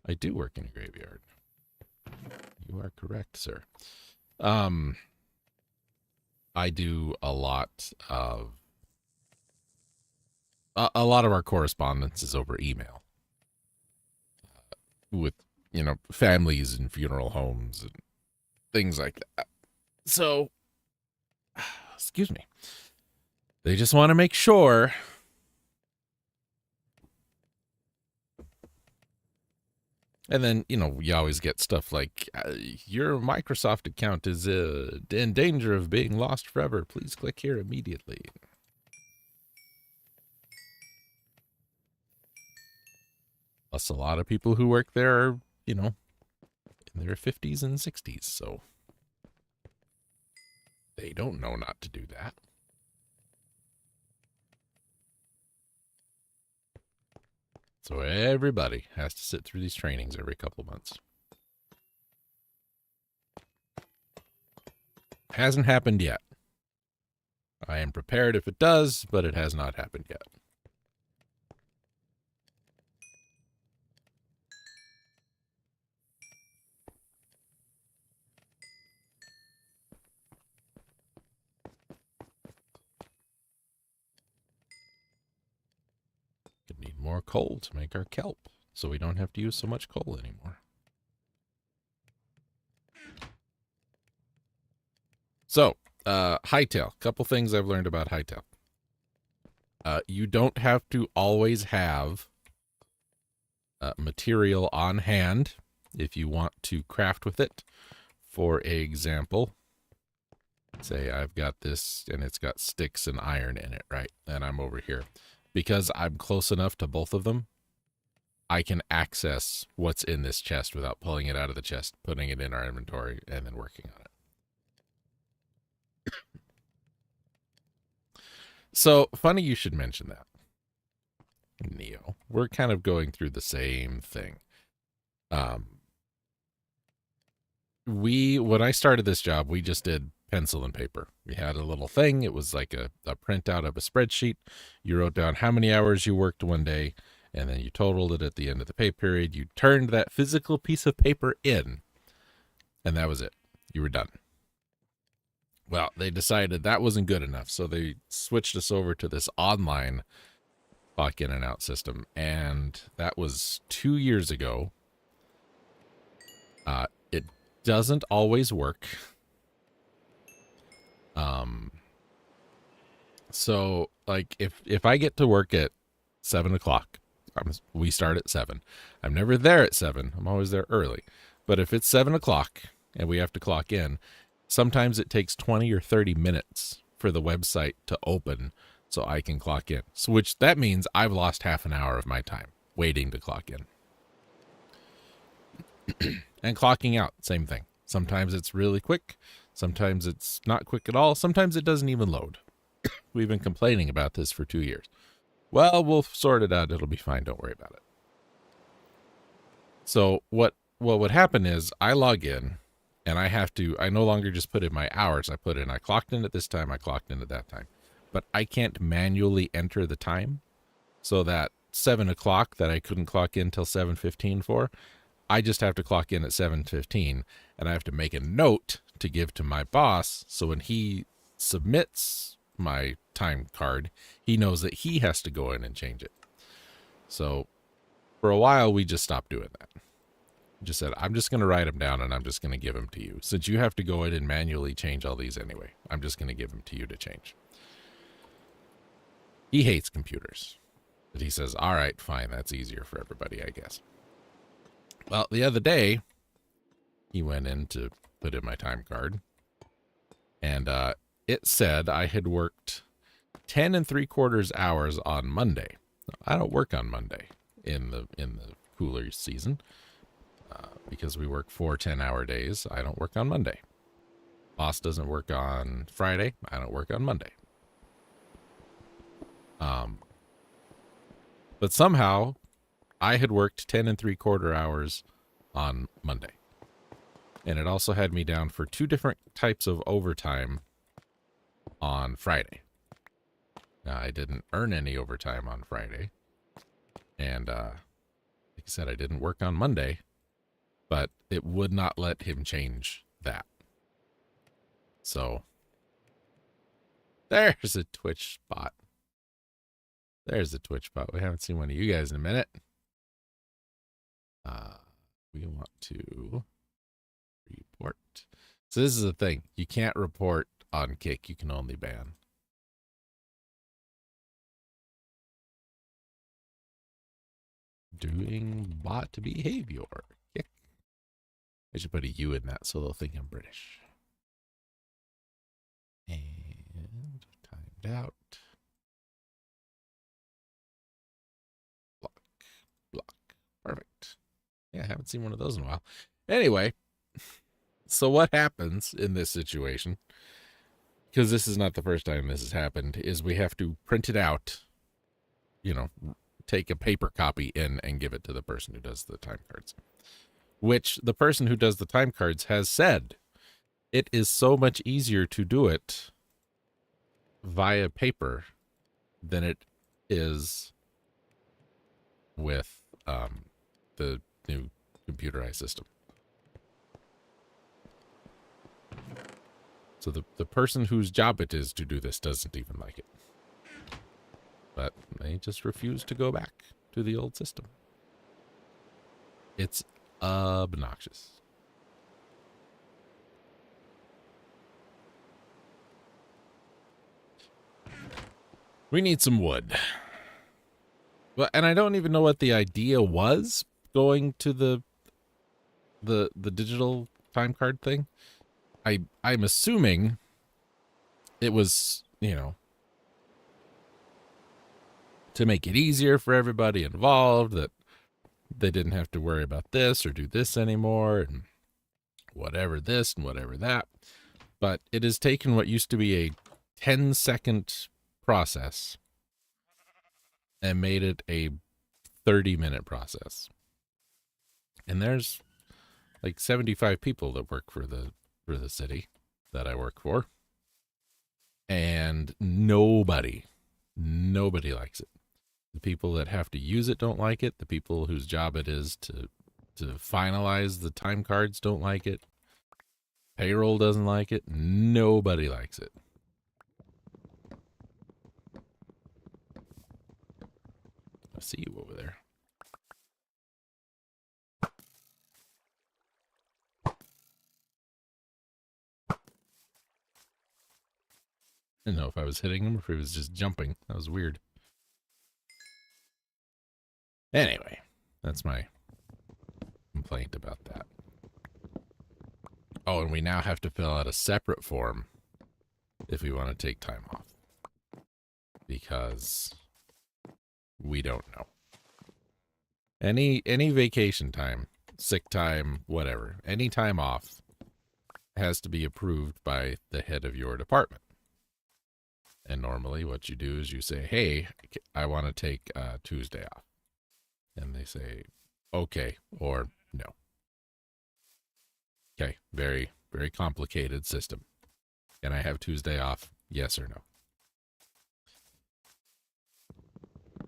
I do work in a graveyard. You are correct, sir. I do a lot of our correspondence is over email with, you know, families and funeral homes and things like that. So, excuse me. They just want to make sure and then, you know, you always get stuff like, your Microsoft account is in danger of being lost forever. Please click here immediately. Plus, a lot of people who work there are, you know, in their 50s and 60s, so they don't know not to do that. So everybody has to sit through these trainings every couple months. Hasn't happened yet. I am prepared if it does, but it has not happened yet. Could need more coal to make our kelp, so we don't have to use so much coal anymore. So, hightail. Couple things I've learned about hightail. You don't have to always have material on hand if you want to craft with it. For example, say I've got this and it's got sticks and iron in it, right? And I'm over here. Because I'm close enough to both of them, I can access what's in this chest without pulling it out of the chest, putting it in our inventory, and then working on it. So, funny you should mention that, Neo. We're kind of going through the same thing. When I started this job, we just did pencil and paper. We had a little thing. It was like a printout of a spreadsheet. You wrote down how many hours you worked one day, and then you totaled it at the end of the pay period. You turned that physical piece of paper in, and that was it. You were done. Well, they decided that wasn't good enough, so they switched us over to this online clock in and out system, and that was 2 years ago. It doesn't always work. So like if I get to work at 7 o'clock, we start at 7. I'm never there at 7. I'm always there early. But if it's 7 o'clock and we have to clock in, sometimes it takes 20 or 30 minutes for the website to open so I can clock in. So which that means I've lost half an hour of my time waiting to clock in. And clocking out, same thing. Sometimes it's really quick. Sometimes it's not quick at all. Sometimes it doesn't even load. We've been complaining about this for 2 years. Well, we'll sort it out. It'll be fine. Don't worry about it. So what would happen is I log in and I no longer just put in my hours. I clocked in at this time. I clocked in at that time. But I can't manually enter the time. So that 7 o'clock that I couldn't clock in till 7:15 for, I just have to clock in at 7:15, and I have to make a note to give to my boss. So when he submits my time card, he knows that he has to go in and change it. So for a while, we just stopped doing that. Just said, I'm just going to write them down and I'm just going to give them to you. Since you have to go in and manually change all these anyway, I'm just going to give them to you to change. He hates computers. But he says, all right, fine. That's easier for everybody, I guess. Well, the other day, he went in to put in my time card. And it said I had worked 10 3/4 hours on Monday. I don't work on Monday in the cooler season because we work 4 10-hour days. I don't work on Monday. Boss doesn't work on Friday. I don't work on Monday. But somehow I had worked 10 3/4 hours on Monday. And it also had me down for 2 different types of overtime on Friday. Now, I didn't earn any overtime on Friday. And like I said, I didn't work on Monday. But it would not let him change that. So, there's a Twitch spot. There's a Twitch spot. We haven't seen one of you guys in a minute. We want to report. So this is the thing. You can't report on Kick. You can only ban. Doing bot behavior. Kick. I should put a U in that so they'll think I'm British. And timed out. Block. Perfect. Yeah, I haven't seen one of those in a while. Anyway, so what happens in this situation, because this is not the first time this has happened, is we have to print it out, take a paper copy in and give it to the person who does the time cards, which the person who does the time cards has said it is so much easier to do it via paper than it is with the new computerized system. So the person whose job it is to do this doesn't even like it. But they just refuse to go back to the old system. It's obnoxious. We need some wood. Well, and I don't even know what the idea was going to the digital time card thing. I'm assuming it was, to make it easier for everybody involved, that they didn't have to worry about this or do this anymore and whatever this and whatever that. But it has taken what used to be a 10-second process and made it a 30-minute process. And there's like 75 people that work for the city that I work for. And nobody likes it. The people that have to use it don't like it. The people whose job it is to finalize the time cards don't like it. Payroll doesn't like it. Nobody likes it. see you over there. I didn't know if I was hitting him or if he was just jumping. That was weird. Anyway, that's my complaint about that. Oh, and we now have to fill out a separate form if we want to take time off. Because we don't know. Any vacation time, sick time, whatever, any time off has to be approved by the head of your department. And normally what you do is you say, hey, I want to take Tuesday off. And they say, okay, or no. Okay, very, very complicated system. Can I have Tuesday off? Yes or no?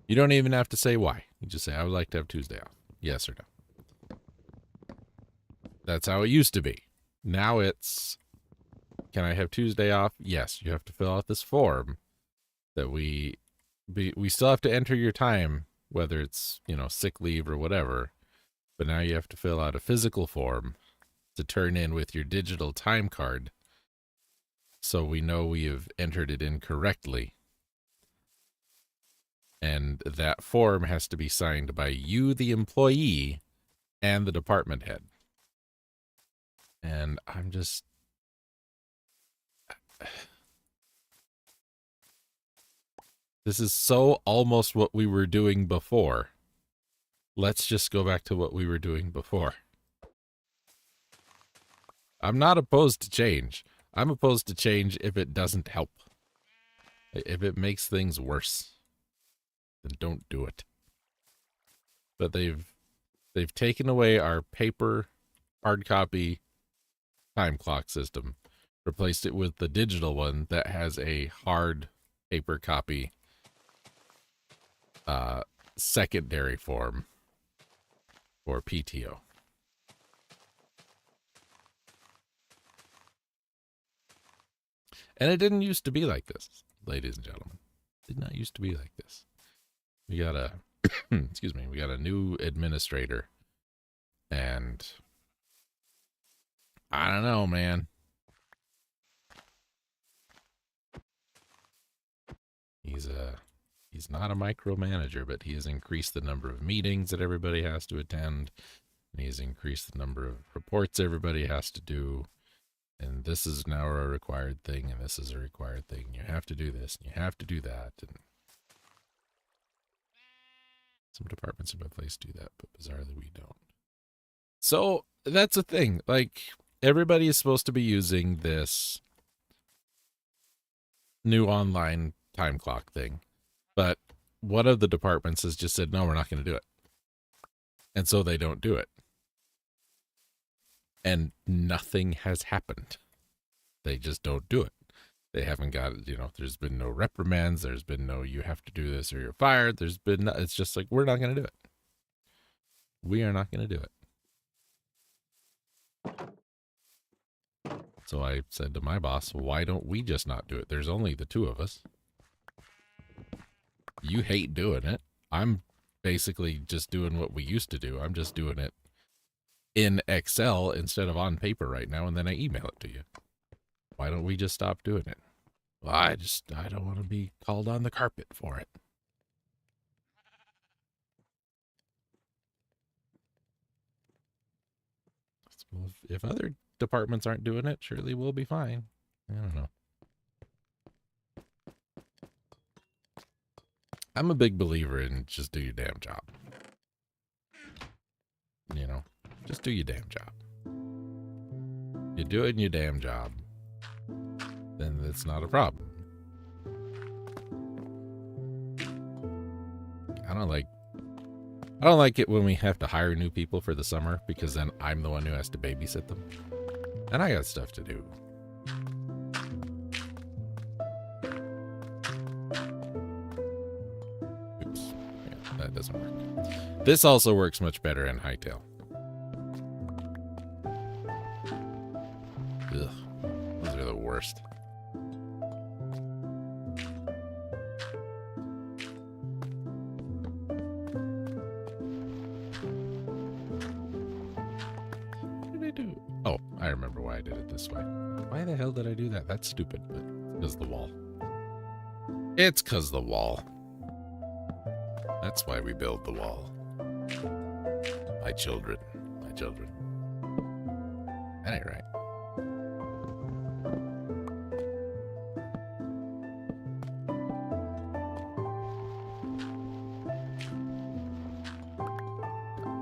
You don't even have to say why. You just say, I would like to have Tuesday off. Yes or no. That's how it used to be. Now it's, can I have Tuesday off? Yes, you have to fill out this form that we still have to enter your time, whether it's, sick leave or whatever. But now you have to fill out a physical form to turn in with your digital time card so we know we have entered it in correctly. And that form has to be signed by you, the employee, and the department head. And I'm just... This is so almost what we were doing before. Let's just go back to what we were doing before. I'm not opposed to change. I'm opposed to change if it doesn't help. If it makes things worse, then don't do it. But they've taken away our paper, hard copy time clock system, replaced it with the digital one that has a hard paper copy secondary form for PTO. And it didn't used to be like this, ladies and gentlemen. It did not used to be like this. We got a, excuse me, we got a new administrator. And I don't know, man. He's not a micromanager, but he has increased the number of meetings that everybody has to attend. And he's increased the number of reports everybody has to do. And this is now a required thing, and this is a required thing. You have to do this, and you have to do that. And some departments have been placed to do that, but bizarrely we don't. So that's the thing. Like, everybody is supposed to be using this new online time clock thing. But one of the departments has just said, no, we're not going to do it. And so they don't do it. And nothing has happened. They just don't do it. They haven't got, there's been no reprimands. There's been no, you have to do this or you're fired. There's been, no, it's just like, we're not going to do it. We are not going to do it. So I said to my boss, why don't we just not do it? There's only the two of us. You hate doing it. I'm basically just doing what we used to do. I'm just doing it in Excel instead of on paper right now, and then I email it to you. Why don't we just stop doing it? Well, I don't want to be called on the carpet for it. Well, if other departments aren't doing it, surely we'll be fine. I don't know. I'm a big believer in just do your damn job. Just do your damn job. You're doing your damn job, then it's not a problem. I don't like it when we have to hire new people for the summer, because then I'm the one who has to babysit them. And I got stuff to do. Oops. Yeah, that doesn't work. This also works much better in Hightail. Ugh. Those are the worst. why I did it this way. Why the hell did I do that? That's stupid, but it's because the wall. It's because the wall. That's why we build the wall. My children. My children. That ain't right.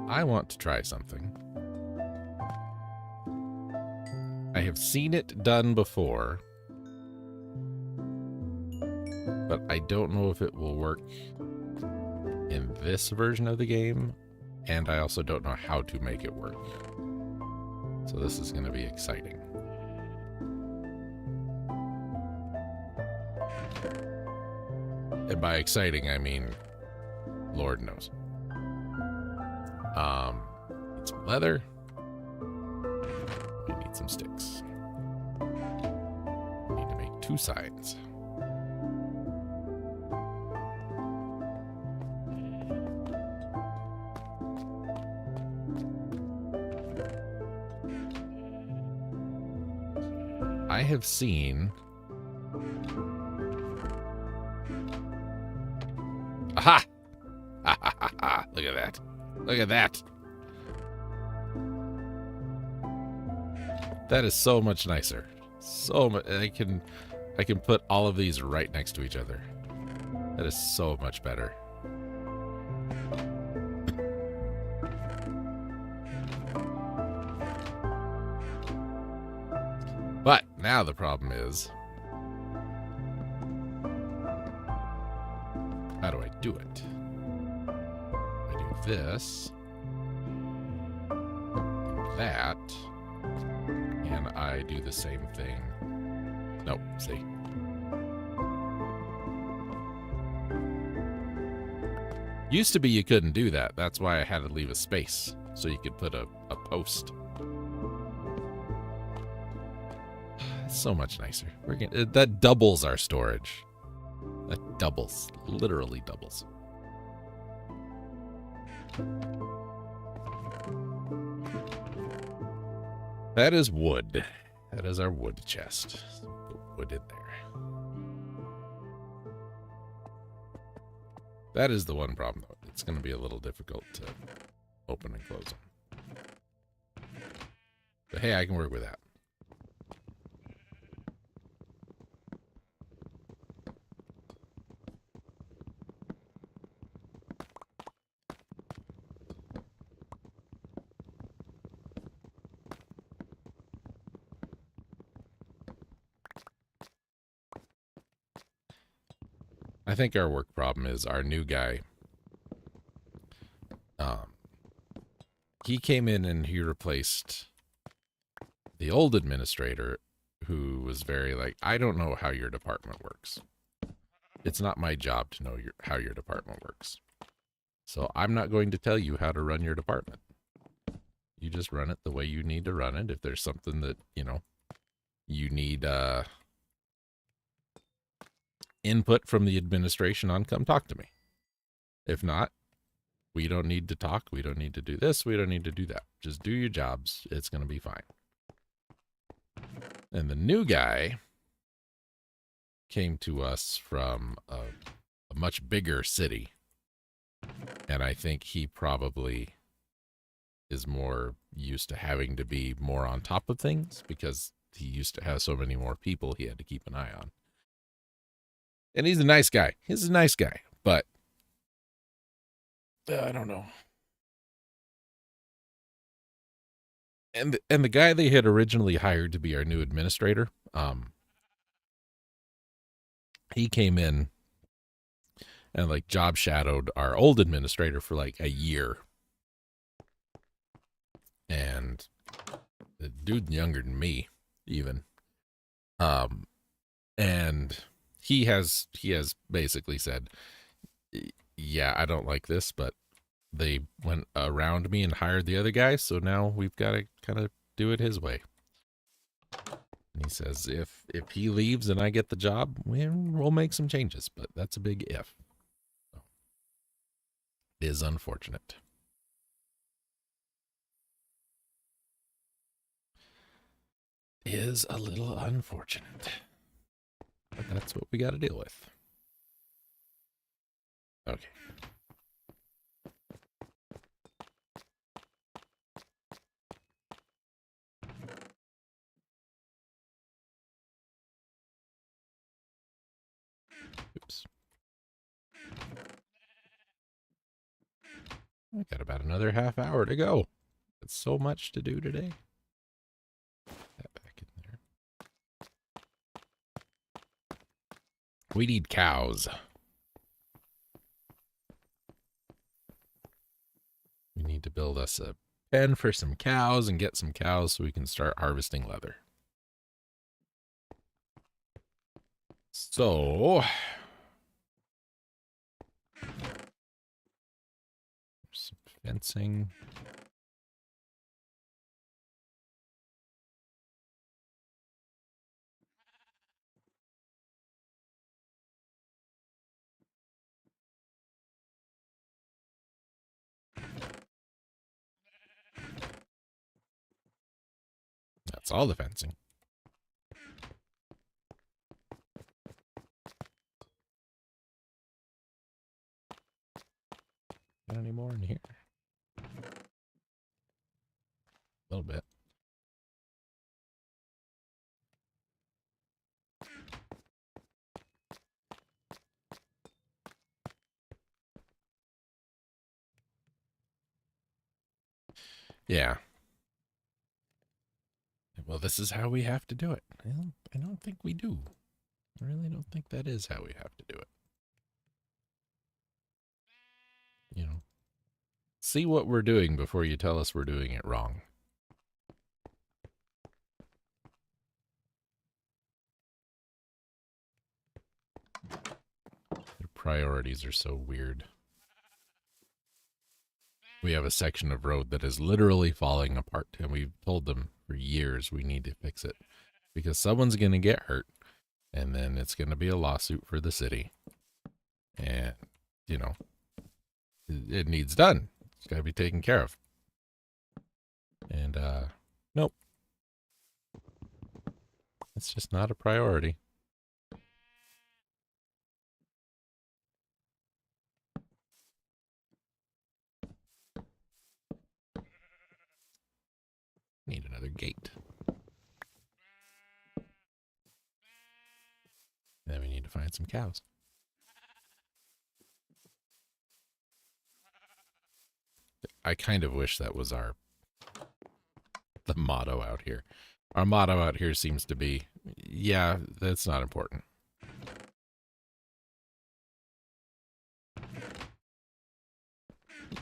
I want to try something. I have seen it done before, but I don't know if it will work in this version of the game, and I also don't know how to make it work. So this is going to be exciting. And by exciting, I mean, Lord knows. Need some leather. We need some sticks. We need to make 2 signs. I have seen... Aha! Ha ha ha ha! Look at that. Look at that. That is so much nicer. So much. I can put all of these right next to each other. That is so much better. But now the problem is, how do I do it? I do this, that, and I do the same thing. Nope, see. Used to be you couldn't do that. That's why I had to leave a space so you could put a post. It's so much nicer. That doubles our storage. That doubles. Literally doubles. That is wood. That is our wood chest. Put wood in there. That is the one problem, though. It's going to be a little difficult to open and close them. But hey, I can work with that. I think our work problem is our new guy. He came in and he replaced the old administrator, who was very like, I don't know how your department works. It's not my job to know how your department works. So I'm not going to tell you how to run your department. You just run it the way you need to run it. If there's something that, you know, you need input from the administration on, come talk to me. If not, we don't need to talk. We don't need to do this. We don't need to do that. Just do your jobs. It's going to be fine. And the new guy came to us from a much bigger city. And I think he probably is more used to having to be more on top of things because he used to have so many more people he had to keep an eye on. And he's a nice guy. He's a nice guy, but I don't know. And the guy they had originally hired to be our new administrator, he came in and like job shadowed our old administrator for like a year. And the dude's younger than me, even. And he has basically said, yeah, I don't like this, but they went around me and hired the other guy, so now we've got to kind of do it his way. And he says, if he leaves and I get the job, we'll make some changes, but that's a big if. So, it is unfortunate. is a little unfortunate. But that's what we got to deal with. Okay. Oops. I got about another half hour to go. It's so much to do today. That back in there. We need cows. We need to build us a pen for some cows and get some cows so we can start harvesting leather. So, some fencing. That's all the fencing. Got any more in here? A little bit. Yeah. Well, this is how we have to do it. I don't think we do. I really don't think that is how we have to do it. You know, see what we're doing before you tell us we're doing it wrong. Their priorities are so weird. We have a section of road that is literally falling apart, and we've told them for years we need to fix it because someone's going to get hurt, and then it's going to be a lawsuit for the city. And, you know, it needs done. It's got to be taken care of. And, nope. It's just not a priority. Need another gate. Then we need to find some cows. I kind of wish that was the motto out here. Our motto out here seems to be, yeah, that's not important.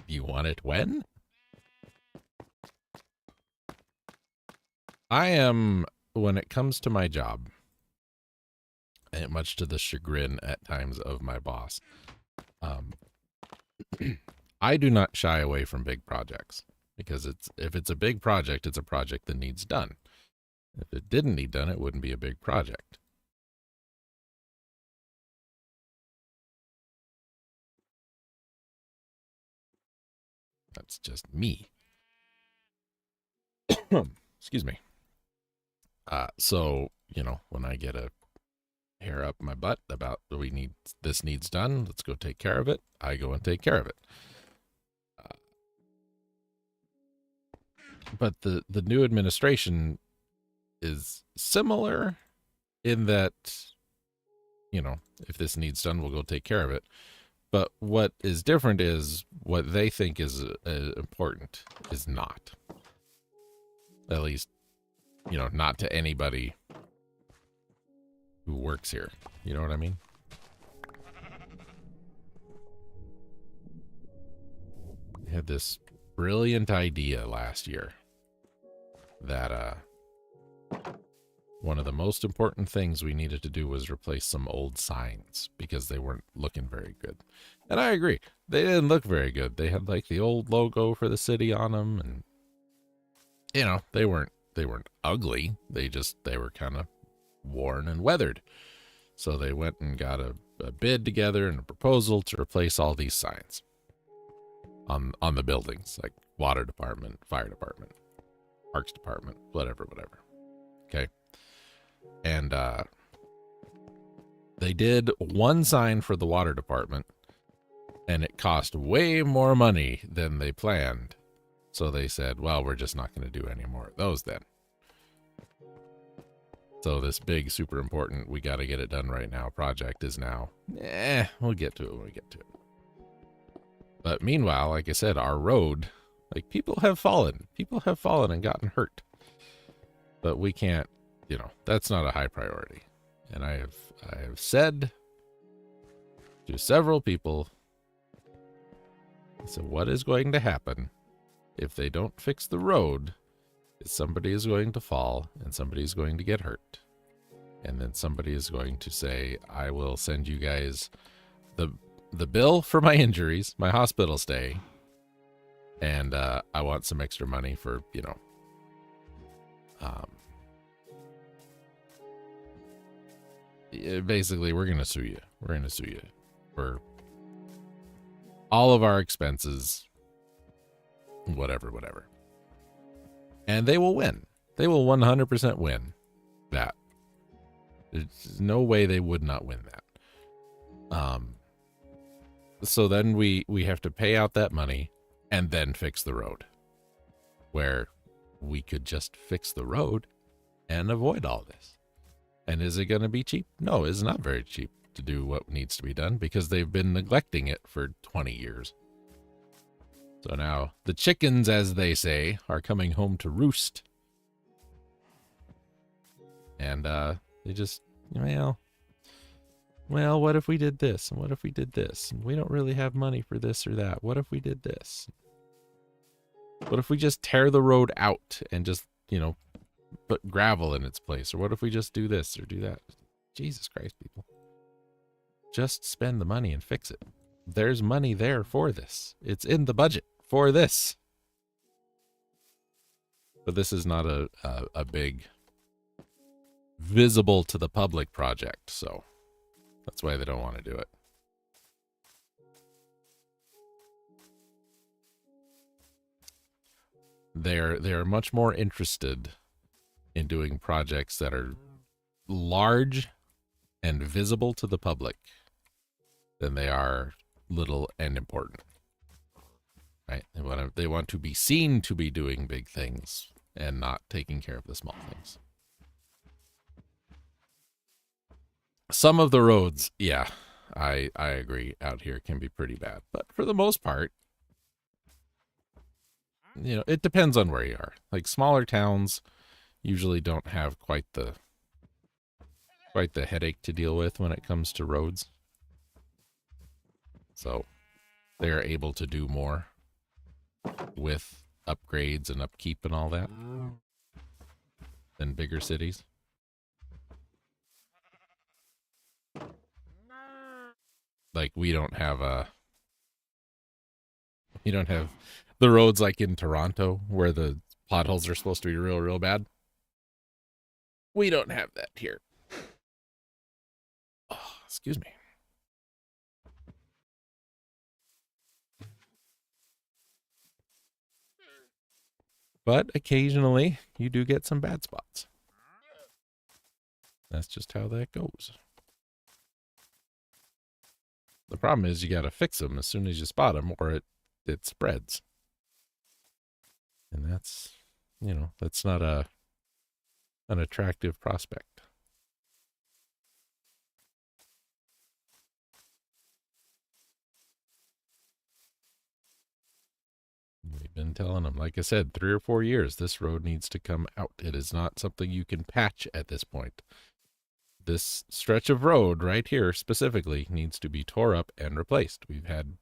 You want it when? I am, when it comes to my job, and much to the chagrin at times of my boss, I do not shy away from big projects because if it's a big project, it's a project that needs done. If it didn't need done, it wouldn't be a big project. That's just me. Excuse me. So, you know, when I get a hair up my butt about this needs done, let's go take care of it, I go and take care of it. But the new administration is similar in that, you know, if this needs done, we'll go take care of it. But what is different is what they think is important is not. At least, you know, not to anybody who works here. You know what I mean? I had this brilliant idea last year that one of the most important things we needed to do was replace some old signs because they weren't looking very good. And I agree. They didn't look very good. They had like the old logo for the city on them, and you know, they weren't ugly. They were kind of worn and weathered. So they went and got a bid together and a proposal to replace all these signs on the buildings, like water department, fire department, parks department, whatever. Okay. And they did one sign for the water department, and it cost way more money than they planned. So they said, well, we're just not going to do any more of those then. So this big, super important, we got to get it done right now project is now, we'll get to it when we get to it. But meanwhile, like I said, our road, like people have fallen and gotten hurt. But we can't, you know, that's not a high priority. And I have said to several people, so what is going to happen if they don't fix the road is somebody is going to fall and somebody is going to get hurt. And then somebody is going to say, I will send you guys the bill for my injuries, my hospital stay, and I want some extra money for, you know, basically we're going to sue you. We're going to sue you for all of our expenses, whatever. And they will win. They will 100% win that. There's no way they would not win that. So then we have to pay out that money and then fix the road. Where we could just fix the road and avoid all this. And is it going to be cheap? No, it's not very cheap to do what needs to be done because they've been neglecting it for 20 years. So now the chickens, as they say, are coming home to roost. And they just, well, what if we did this? And what if we did this? And we don't really have money for this or that. What if we did this? What if we just tear the road out and just, put gravel in its place? Or what if we just do this or do that? Jesus Christ, people. Just spend the money and fix it. There's money there for this. It's in the budget for this. But this is not a big, visible to the public project, so that's why they don't want to do it. They're much more interested in doing projects that are large and visible to the public than they are little and important. Right? They want to be seen to be doing big things and not taking care of the small things. Some of the roads, yeah, I agree, out here can be pretty bad. But for the most part, it depends on where you are. Like smaller towns usually don't have quite the headache to deal with when it comes to roads. So they are able to do more with upgrades and upkeep and all that than bigger cities. Like we don't have the roads like in Toronto where the potholes are supposed to be real, real bad. We don't have that here. Oh, excuse me. But occasionally you do get some bad spots. That's just how that goes. The problem is you got to fix them as soon as you spot them or it spreads. And that's, that's not an attractive prospect. We've been telling them, like I said, 3 or 4 years, this road needs to come out. It is not something you can patch at this point. This stretch of road right here specifically needs to be tore up and replaced. We've had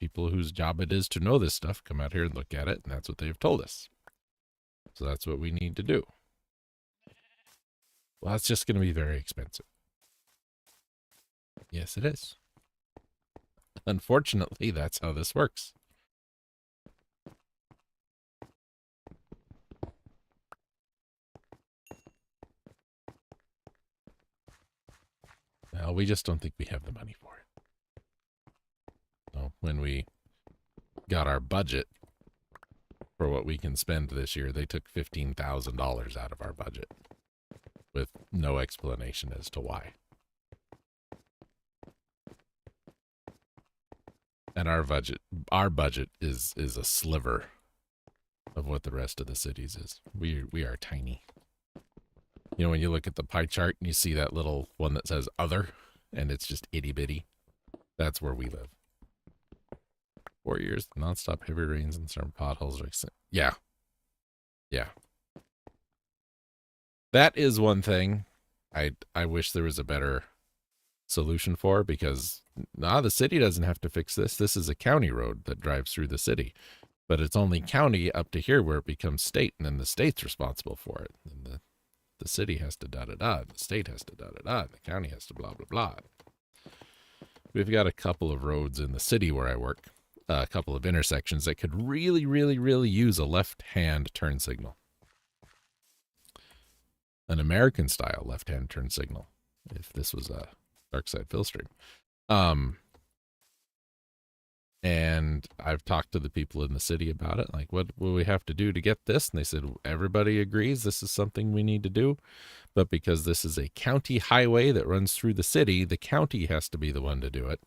people whose job it is to know this stuff come out here and look at it, and that's what they've told us. So that's what we need to do. Well, that's just going to be very expensive. Yes, it is. Unfortunately, that's how this works. Well, we just don't think we have the money for it. So when we got our budget for what we can spend this year, they took $15,000 out of our budget. with no explanation as to why. And our budget is a sliver of what the rest of the cities is. We are tiny. You know, when you look at the pie chart and you see that little one that says other, and it's just itty bitty, that's where we live. 4 years, nonstop heavy rains and some potholes. Yeah. Yeah. That is one thing I wish there was a better solution for, because the city doesn't have to fix this. This is a county road that drives through the city. But it's only county up to here where it becomes state, and then the state's responsible for it. And the city has to da-da-da, the state has to da-da-da, and the county has to blah-blah-blah. We've got a couple of roads in the city where I work, a couple of intersections that could really, really, really use a left-hand turn signal. An American-style left-hand turn signal, if this was a dark side fill stream. And I've talked to the people in the city about it. Like, what will we have to do to get this? And they said, everybody agrees this is something we need to do. But because this is a county highway that runs through the city, the county has to be the one to do it.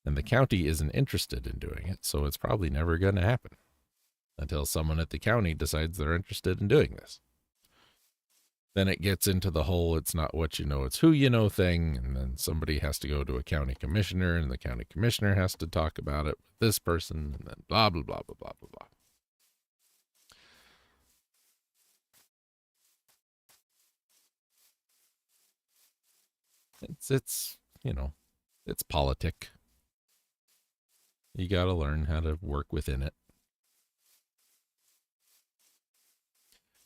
And the county isn't interested in doing it. So it's probably never going to happen until someone at the county decides they're interested in doing this. Then it gets into the whole, it's not what you know, it's who you know thing. And then somebody has to go to a county commissioner, and the county commissioner has to talk about it with this person, and then blah, blah, blah, blah, blah, blah, blah. It's you know, it's politic. You got to learn how to work within it.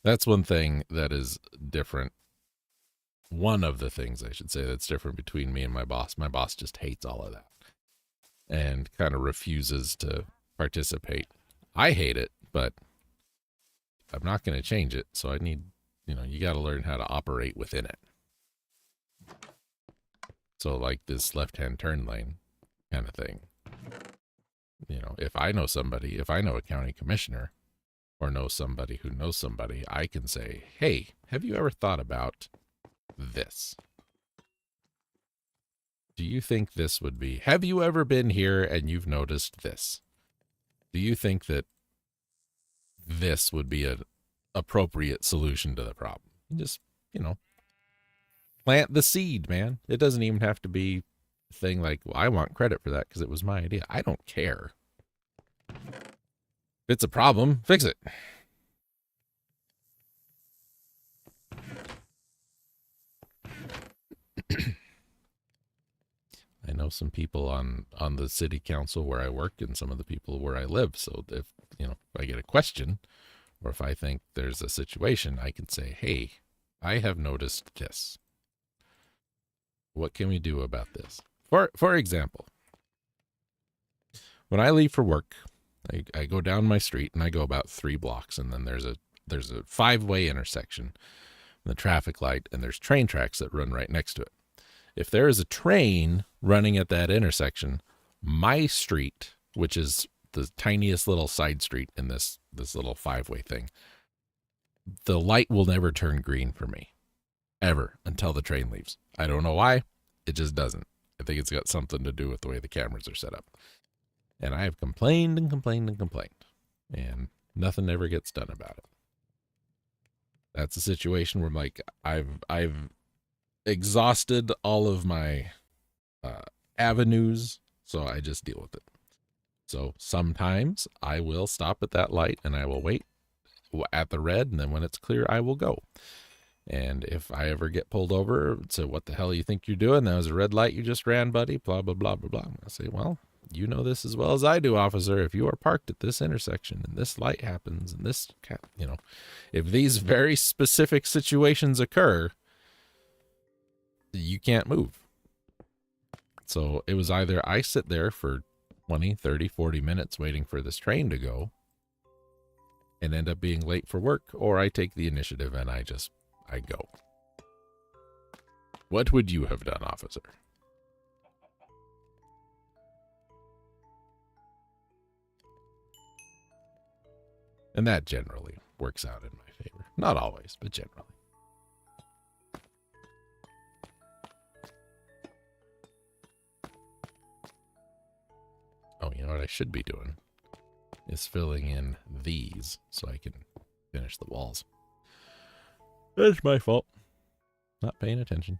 That's one thing that is different. One of the things, I should say, that's different between me and my boss. My boss just hates all of that and kind of refuses to participate. I hate it, but I'm not going to change it. So I need, you got to learn how to operate within it. So like this left-hand turn lane kind of thing. If I know somebody, if I know a county commissioner, or know somebody who knows somebody, I can say, hey, have you ever thought about this? Do you think this would be, have you ever been here and you've noticed this? Do you think that this would be an appropriate solution to the problem? Just, plant the seed, man. It doesn't even have to be a thing like, well, I want credit for that because it was my idea. I don't care. If it's a problem, fix it. I know some people on the city council where I work and some of the people where I live. So if I get a question, or if I think there's a situation, I can say, hey, I have noticed this. What can we do about this? For example, when I leave for work, I go down my street and I go about 3 blocks, and then there's a 5-way intersection, the traffic light, and there's train tracks that run right next to it. If there is a train running at that intersection, my street, which is the tiniest little side street in this little 5-way thing, the light will never turn green for me, ever, until the train leaves. I don't know why. It just doesn't. I think it's got something to do with the way the cameras are set up. And I have complained and complained and complained, and nothing ever gets done about it. That's a situation where, like, I've exhausted all of my avenues, so I just deal with it. So sometimes I will stop at that light and I will wait at the red, and then when it's clear, I will go. And if I ever get pulled over, so what the hell you think you're doing? That was a red light you just ran, buddy. Blah, blah, blah, blah, blah. I say, well, you know this as well as I do, officer. If you are parked at this intersection and this light happens and this, if these very specific situations occur, you can't move. So it was either I sit there for 20, 30, 40 minutes waiting for this train to go and end up being late for work, or I take the initiative and I go. What would you have done, officer? And that generally works out in my favor. Not always, but generally. what I should be doing is filling in these so I can finish the walls. That's my fault. Not paying attention.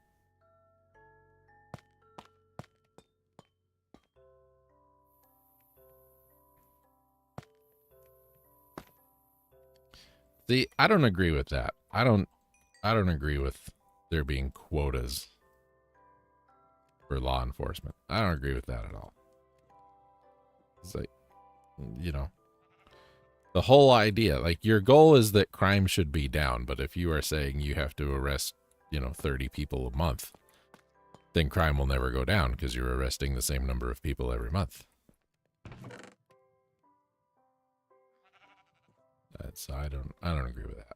See, I don't agree with that. I don't agree with there being quotas for law enforcement. I don't agree with that at all. It's like, you know, the whole idea, like your goal is that crime should be down, but if you are saying you have to arrest, 30 people a month, then crime will never go down because you're arresting the same number of people every month. So I don't agree with that.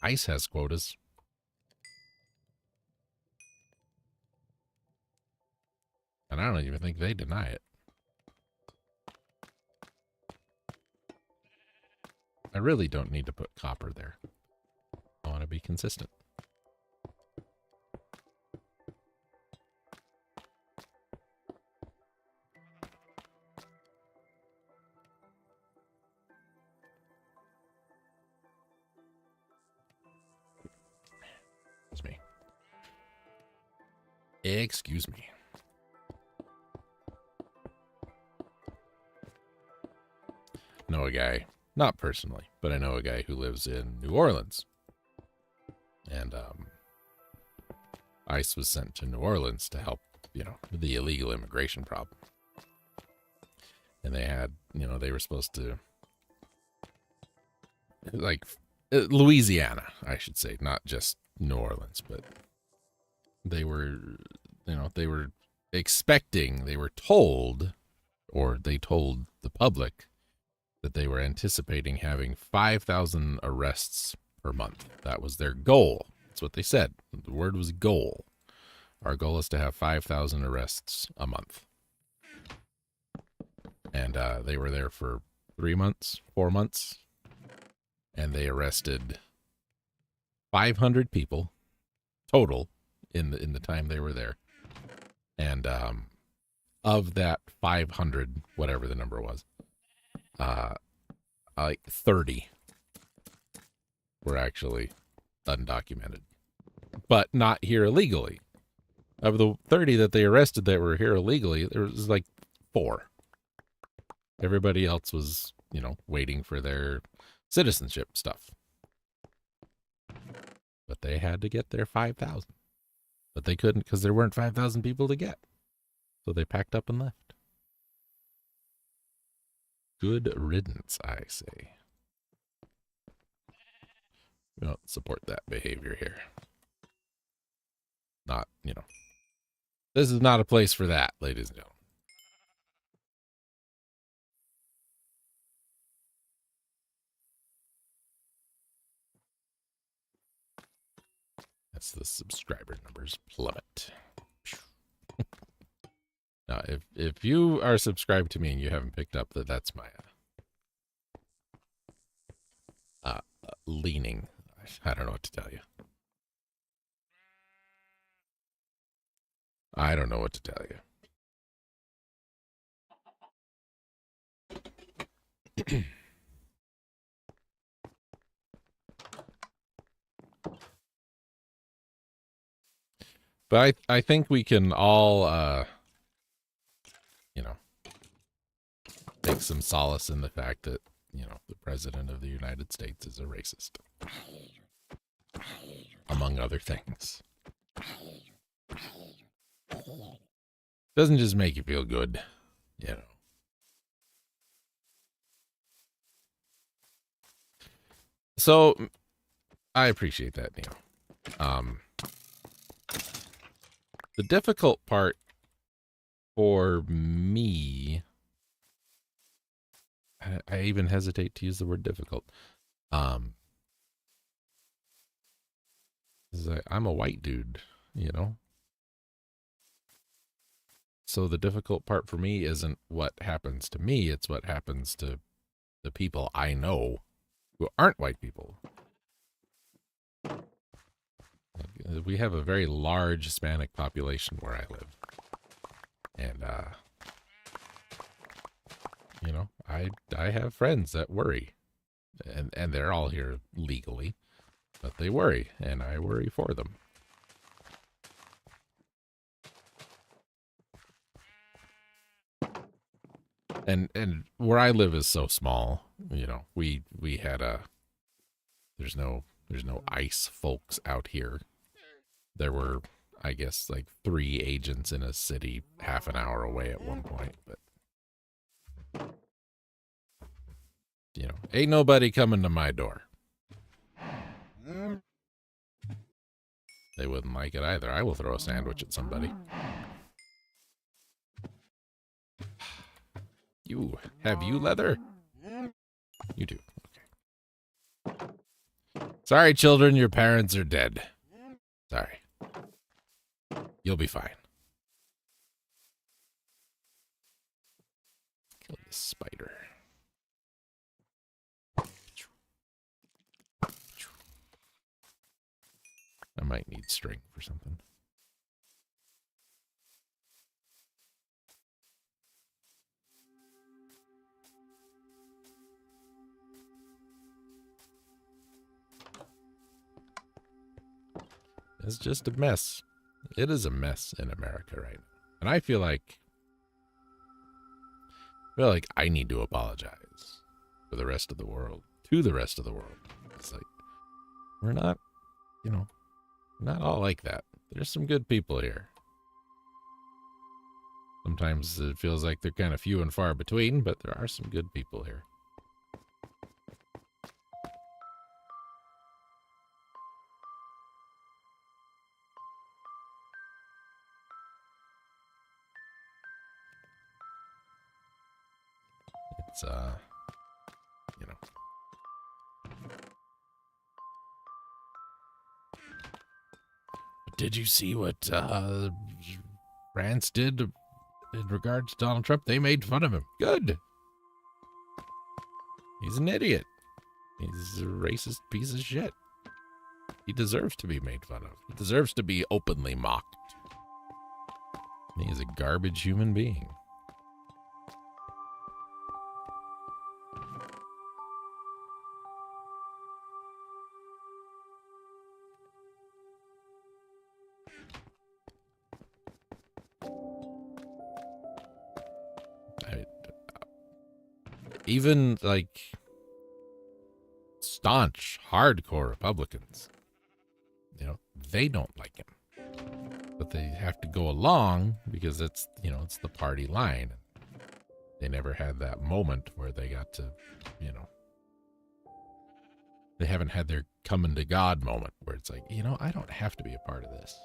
ICE has quotas. And I don't even think they deny it. I really don't need to put copper there. I want to be consistent. Excuse me. Know a guy, not personally, but I know a guy who lives in New Orleans. And ICE was sent to New Orleans to help, the illegal immigration problem. And they had, they were supposed to, like, Louisiana, I should say, not just New Orleans, but they were, they were expecting, they were told, or they told the public that they were anticipating having 5,000 arrests per month. That was their goal. That's what they said. The word was goal. Our goal is to have 5,000 arrests a month. And they were there for 3 months, 4 months, and they arrested 500 people total in the time they were there. And of that 500, whatever the number was, like 30 were actually undocumented, but not here illegally. Of the 30 that they arrested that were here illegally, there was like 4. Everybody else was, waiting for their citizenship stuff. But they had to get their 5,000. But they couldn't because there weren't 5,000 people to get. So they packed up and left. Good riddance, I say. We don't support that behavior here. Not, this is not a place for that, ladies and gentlemen. That's the subscriber numbers plummet. Now, if you are subscribed to me and you haven't picked up that that's my leaning, I don't know what to tell you. I don't know what to tell you. But I think we can all, take some solace in the fact that, the President of the United States is a racist. Among other things. Doesn't just make you feel good, So, I appreciate that, Neil. The difficult part for me, I even hesitate to use the word difficult. I'm a white dude, So the difficult part for me isn't what happens to me, it's what happens to the people I know who aren't white people. We have a very large Hispanic population where I live. And, you know, I have friends that worry. And they're all here legally. But they worry, and I worry for them. And where I live is so small, you know, we had there's no ICE folks out here. There were, I guess, like 3 agents in a city half an hour away at one point, but you know, ain't nobody coming to my door. They wouldn't like it either. I will throw a sandwich at somebody. Have you leather? You do. Okay. Sorry, children, your parents are dead. Sorry. You'll be fine. Kill this spider. I might need string for something. It's just a mess. It is a mess in America right now. And I feel like I need to apologize for the rest of the world, to the rest of the world. It's like, we're not, you know, not all like that. There's some good people here. Sometimes it feels like they're kind of few and far between, but there are some good people here. It's, you know. Did you see what France did in regard to Donald Trump? They made fun of him. Good. He's an idiot. He's a racist piece of shit. He deserves to be made fun of. He deserves to be openly mocked. He is a garbage human being. Even, like, staunch, hardcore Republicans, you know, they don't like him. But they have to go along because it's, you know, it's the party line. They never had that moment where they got to, you know, they haven't had their coming to God moment where it's like, you know, I don't have to be a part of this.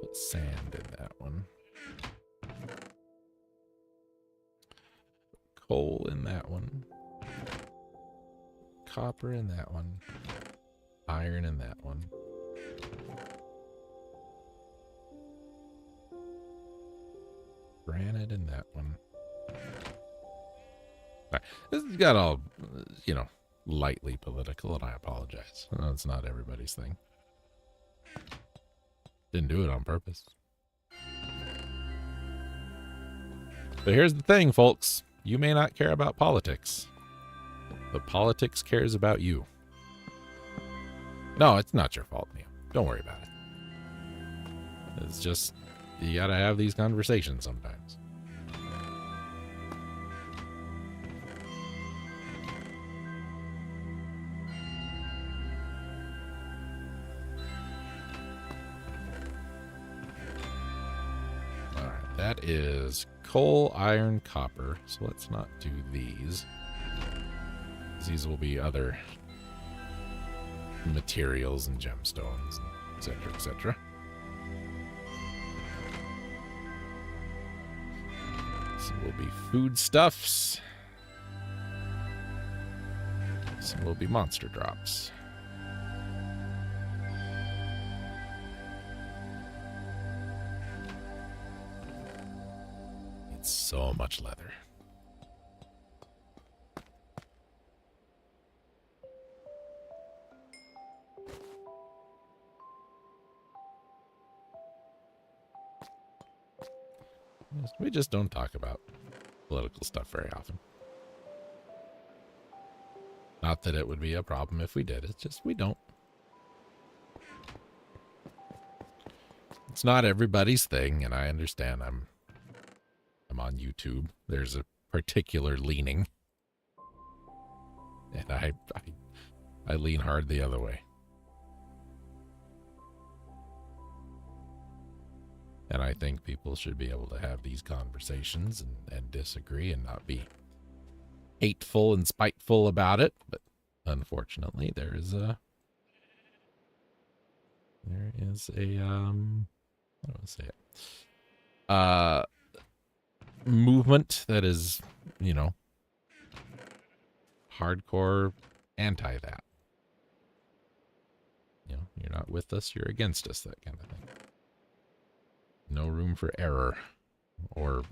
Put sand in that one. Coal in that one. Copper in that one. Iron in that one. Granite in that one. Right. This has got all, you know, lightly political, and I apologize. It's not everybody's thing. Didn't do it on purpose. But here's the thing, folks. You may not care about politics, but politics cares about you. No, it's not your fault, Neil. Don't worry about it. It's just, you gotta have these conversations sometimes. Alright, that is coal, iron, copper. So let's not do these. These will be other materials and gemstones, etc., etc. Some will be foodstuffs. Some will be monster drops. It's so much leather. We just don't talk about political stuff very often. Not that it would be a problem if we did. It's just we don't. It's not everybody's thing, and I understand. I'm on YouTube. There's a particular leaning, and I lean hard the other way. And I think people should be able to have these conversations and disagree and not be hateful and spiteful about it. But unfortunately, there is a how do I say it? Movement that is, you know, hardcore anti that. You know, you're not with us, you're against us, that kind of thing. No room for error or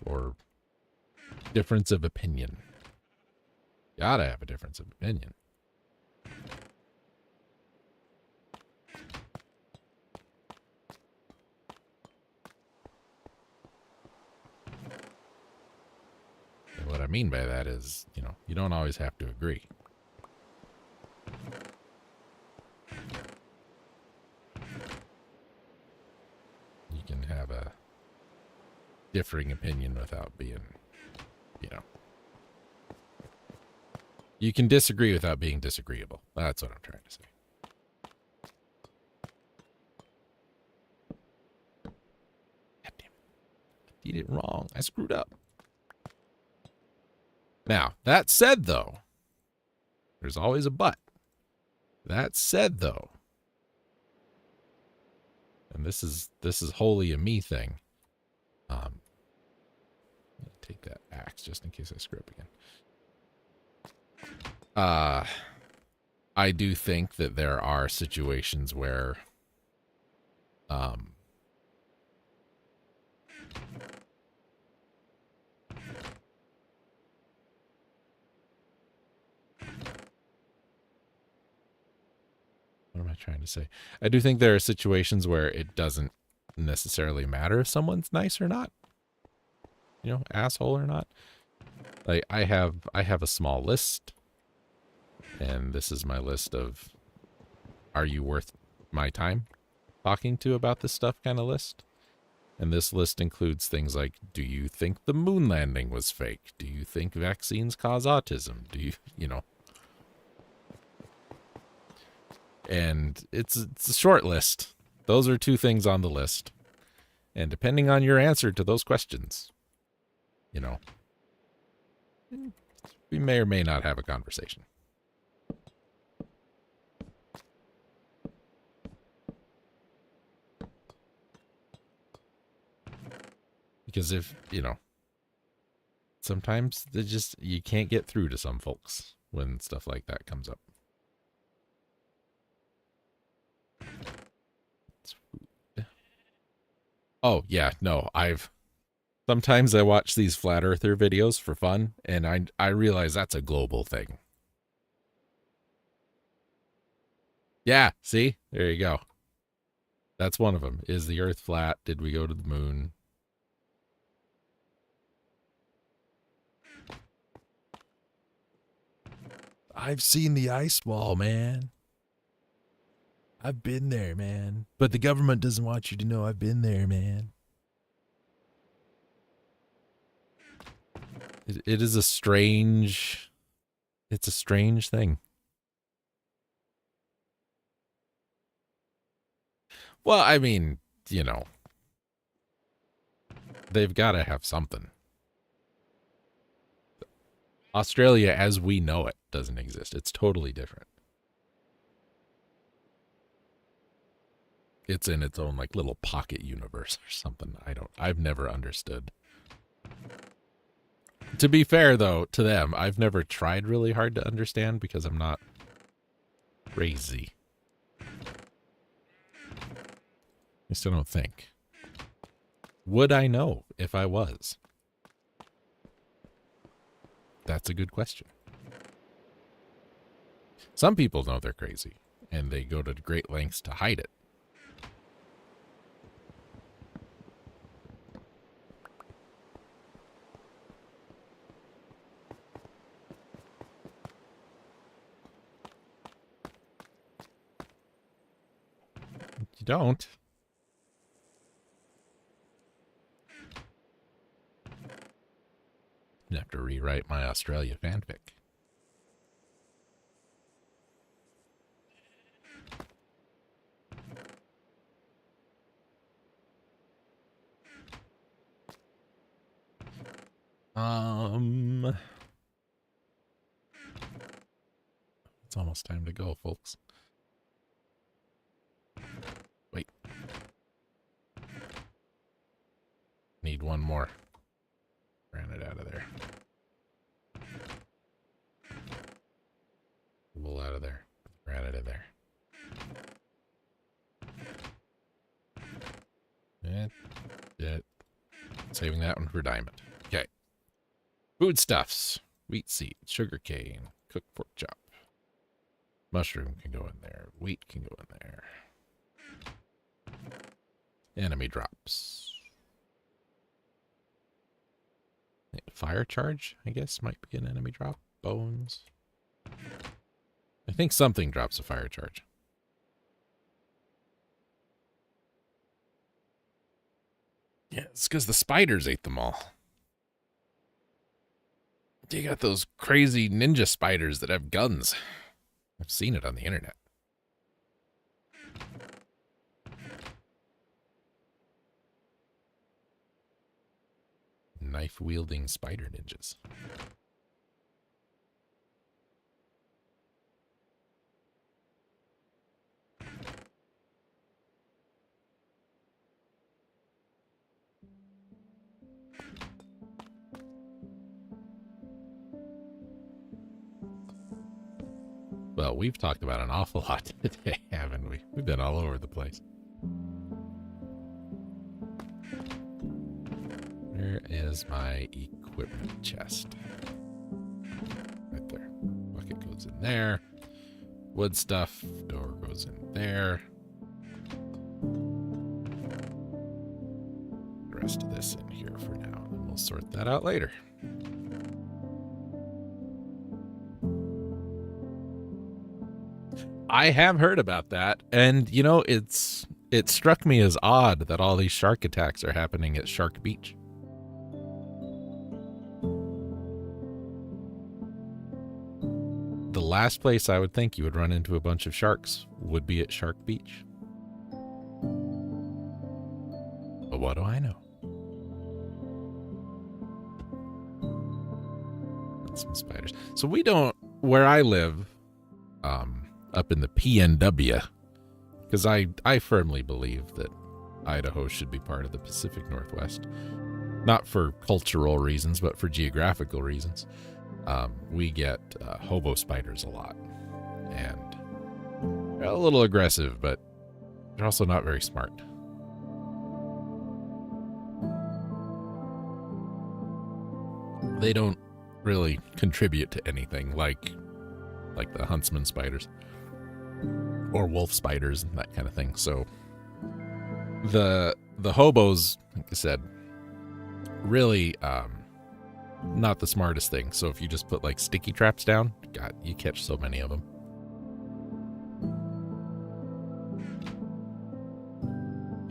difference of opinion. Gotta have a difference of opinion. And what I mean by that is, you know, you don't always have to agree. You can have a differing opinion without being, you know. You can disagree without being disagreeable. That's what I'm trying to say. God damn it. I did it wrong. I screwed up. Now, that said, though, there's always a but. That said, though, and this is wholly a me thing. Take that axe just in case I screw up again. I do think that there are situations where what am I trying to say? I do think there are situations where it doesn't necessarily matter if someone's nice or not. You know, asshole or not. Like I have a small list, and this is my list of are you worth my time talking to about this stuff kind of list. And this list includes things like, do you think the moon landing was fake? Do you think vaccines cause autism? Do you know? And it's a short list. Those are two things on the list. And depending on your answer to those questions, you know, we may or may not have a conversation. Because if, you know, sometimes you can't get through to some folks when stuff like that comes up. Oh, yeah, no, sometimes I watch these flat earther videos for fun, and I realize that's a global thing. Yeah, see? There you go. That's one of them. Is the earth flat? Did we go to the moon? I've seen the ice wall, man. I've been there, man. But the government doesn't want you to know I've been there, man. It is a strange... It's a strange thing. Well, I mean, you know, they've got to have something. Australia, as we know it, doesn't exist. It's totally different. It's in its own, like, little pocket universe or something. I've never understood. To be fair, though, to them, I've never tried really hard to understand because I'm not crazy. I still don't think. Would I know if I was? That's a good question. Some people know they're crazy, and they go to great lengths to hide it. You don't. You have to rewrite my Australia fanfic. It's almost time to go, folks. Wait. Need one more. Granite out of there. Wool out of there. Granite in there. Saving that one for diamond. Okay. Foodstuffs. Wheat seed. Sugar cane. Cooked pork chop. Mushroom can go in there. Wheat can go in there. Enemy drops. Fire charge, I guess, might be an enemy drop. Bones. I think something drops a fire charge. Yeah, it's because the spiders ate them all. You got those crazy ninja spiders that have guns. I've seen it on the internet. Knife-wielding spider ninjas. Well, we've talked about an awful lot today, haven't we? We've been all over the place. Where is my equipment chest? Right there. Bucket goes in there. Wood stuff. Door goes in there. The rest of this in here for now. And we'll sort that out later. I have heard about that, and you know, it struck me as odd that all these shark attacks are happening at Shark Beach. The last place I would think you would run into a bunch of sharks would be at Shark Beach. But what do I know? And some spiders. So we don't, where I live, up in the PNW, because I firmly believe that Idaho should be part of the Pacific Northwest, not for cultural reasons, but for geographical reasons. We get hobo spiders a lot, and they're a little aggressive, but they're also not very smart. They don't really contribute to anything like the huntsman spiders or wolf spiders and that kind of thing. So the hobos, like I said, really not the smartest thing. So if you just put like sticky traps down, God, you catch so many of them.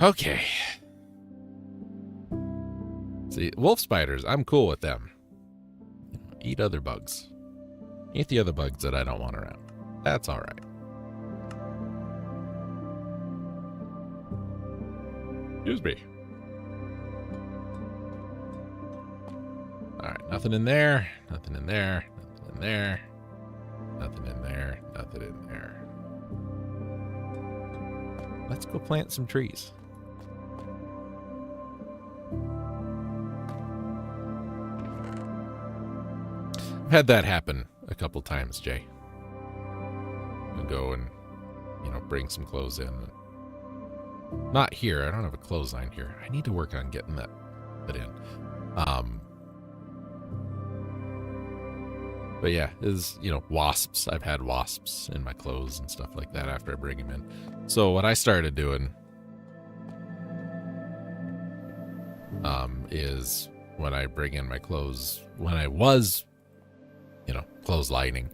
Okay. See, wolf spiders, I'm cool with them. Eat other bugs. Eat the other bugs that I don't want around. That's all right. Excuse me. All right, nothing in there, nothing in there, nothing in there, nothing in there, nothing in there. Let's go plant some trees. I've had that happen a couple times, Jay. We go and, bring some clothes in. Not here. I don't have a clothesline here. I need to work on getting that put in. But yeah, wasps. I've had wasps in my clothes and stuff like that after I bring them in. So what I started doing is when I bring in my clothes, when I was, clothes lining,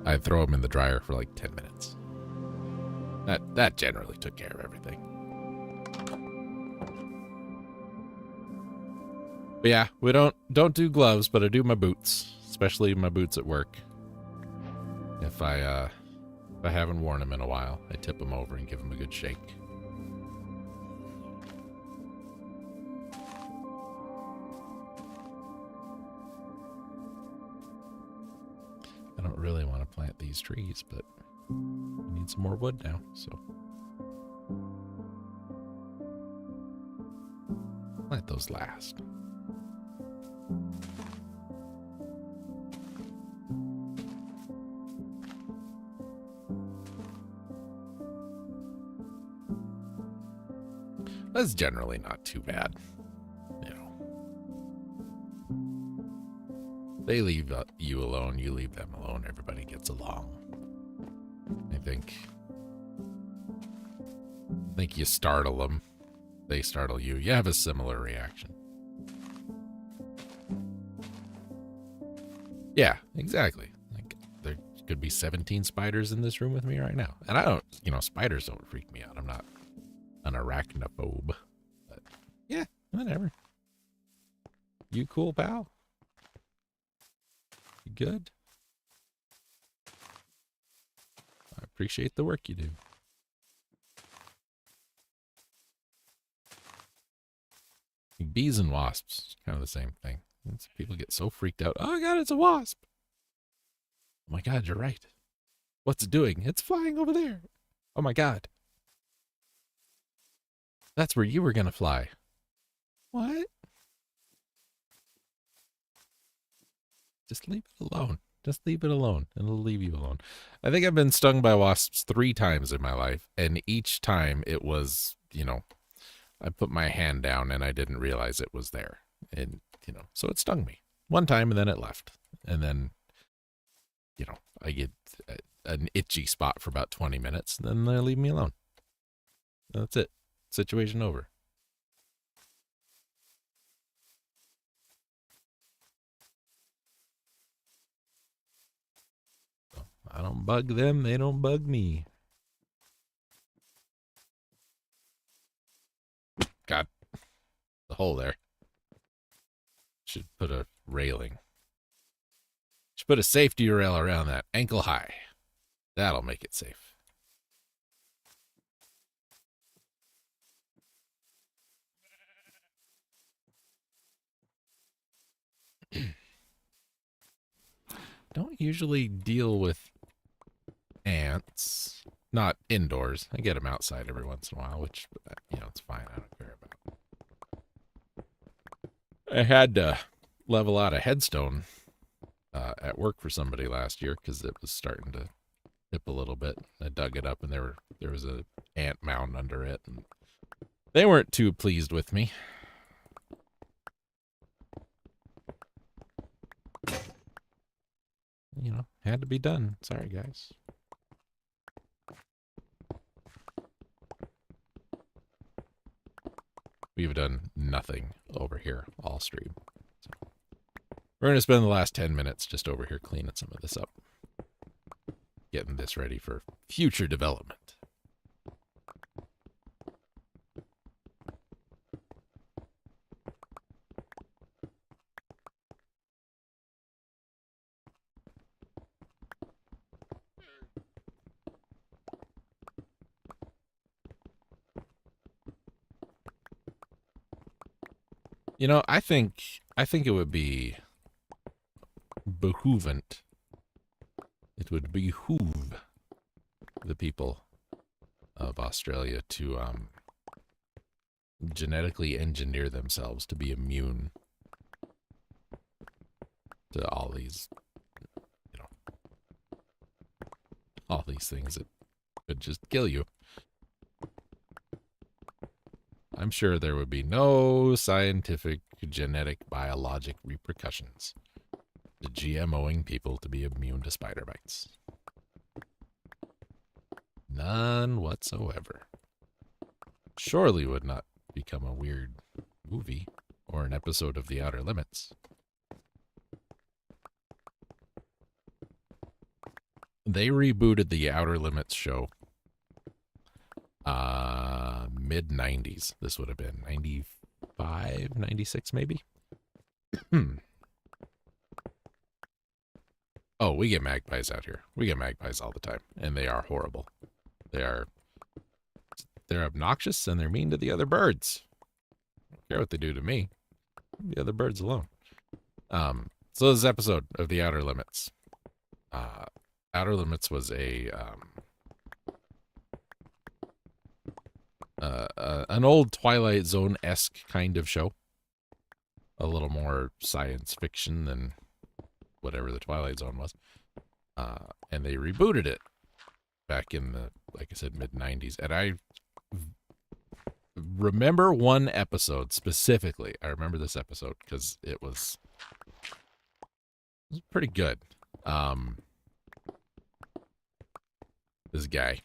I'd throw them in the dryer for like 10 minutes. That generally took care of everything. But yeah, we don't do gloves, but I do my boots, especially my boots at work. If I haven't worn them in a while, I tip them over and give them a good shake. I don't really want to plant these trees, but I need some more wood now, so let those last. That's generally not too bad, you know. They leave you alone, you leave them alone, everybody gets along. I think you startle them, they startle you. You have a similar reaction. Yeah, exactly. Like, there could be 17 spiders in this room with me right now. And I don't, spiders don't freak me out. I'm not an arachnophobe. But yeah, whatever. You cool, pal? You good? I appreciate the work you do. Bees and wasps, kind of the same thing. People get so freaked out. Oh my god, it's a wasp. Oh my god, you're right. What's it doing? It's flying over there. Oh my god. That's where you were gonna fly. What? Just leave it alone. Just leave it alone, and it'll leave you alone. I think I've been stung by wasps 3 times in my life, and each time it was, I put my hand down and I didn't realize it was there. And, so it stung me. 1 time and then it left. And then, I get an itchy spot for about 20 minutes, and then they leave me alone. That's it. Situation over. So I don't bug them, they don't bug me. God, the hole there. Should put a railing. Should put a safety rail around that, ankle high. That'll make it safe. Don't usually deal with ants. Not indoors. I get them outside every once in a while, which, it's fine. I don't care about. I had to level out a headstone at work for somebody last year because it was starting to tip a little bit. I dug it up and there was a ant mound under it, and they weren't too pleased with me. Had to be done. Sorry, guys. We've done nothing over here all stream. So we're going to spend the last 10 minutes just over here cleaning some of this up. Getting this ready for future development. I think it would be behoovent. It would behoove the people of Australia to genetically engineer themselves to be immune to all these, all these things that could just kill you. I'm sure there would be no scientific, genetic, biologic repercussions to GMOing people to be immune to spider bites. None whatsoever. Surely would not become a weird movie or an episode of The Outer Limits. They rebooted the Outer Limits show mid 90s. This would have been 95, 96 maybe. Oh, we get magpies out here. We get magpies all the time, and they are horrible. They're obnoxious and they're mean to the other birds. I don't care what they do to me. Leave the other birds alone. So this episode of The Outer Limits. Outer Limits was an old Twilight Zone-esque kind of show. A little more science fiction than whatever the Twilight Zone was. And they rebooted it back in the, like I said, mid-90s. And I remember one episode specifically. I remember this episode because it was pretty good. This guy,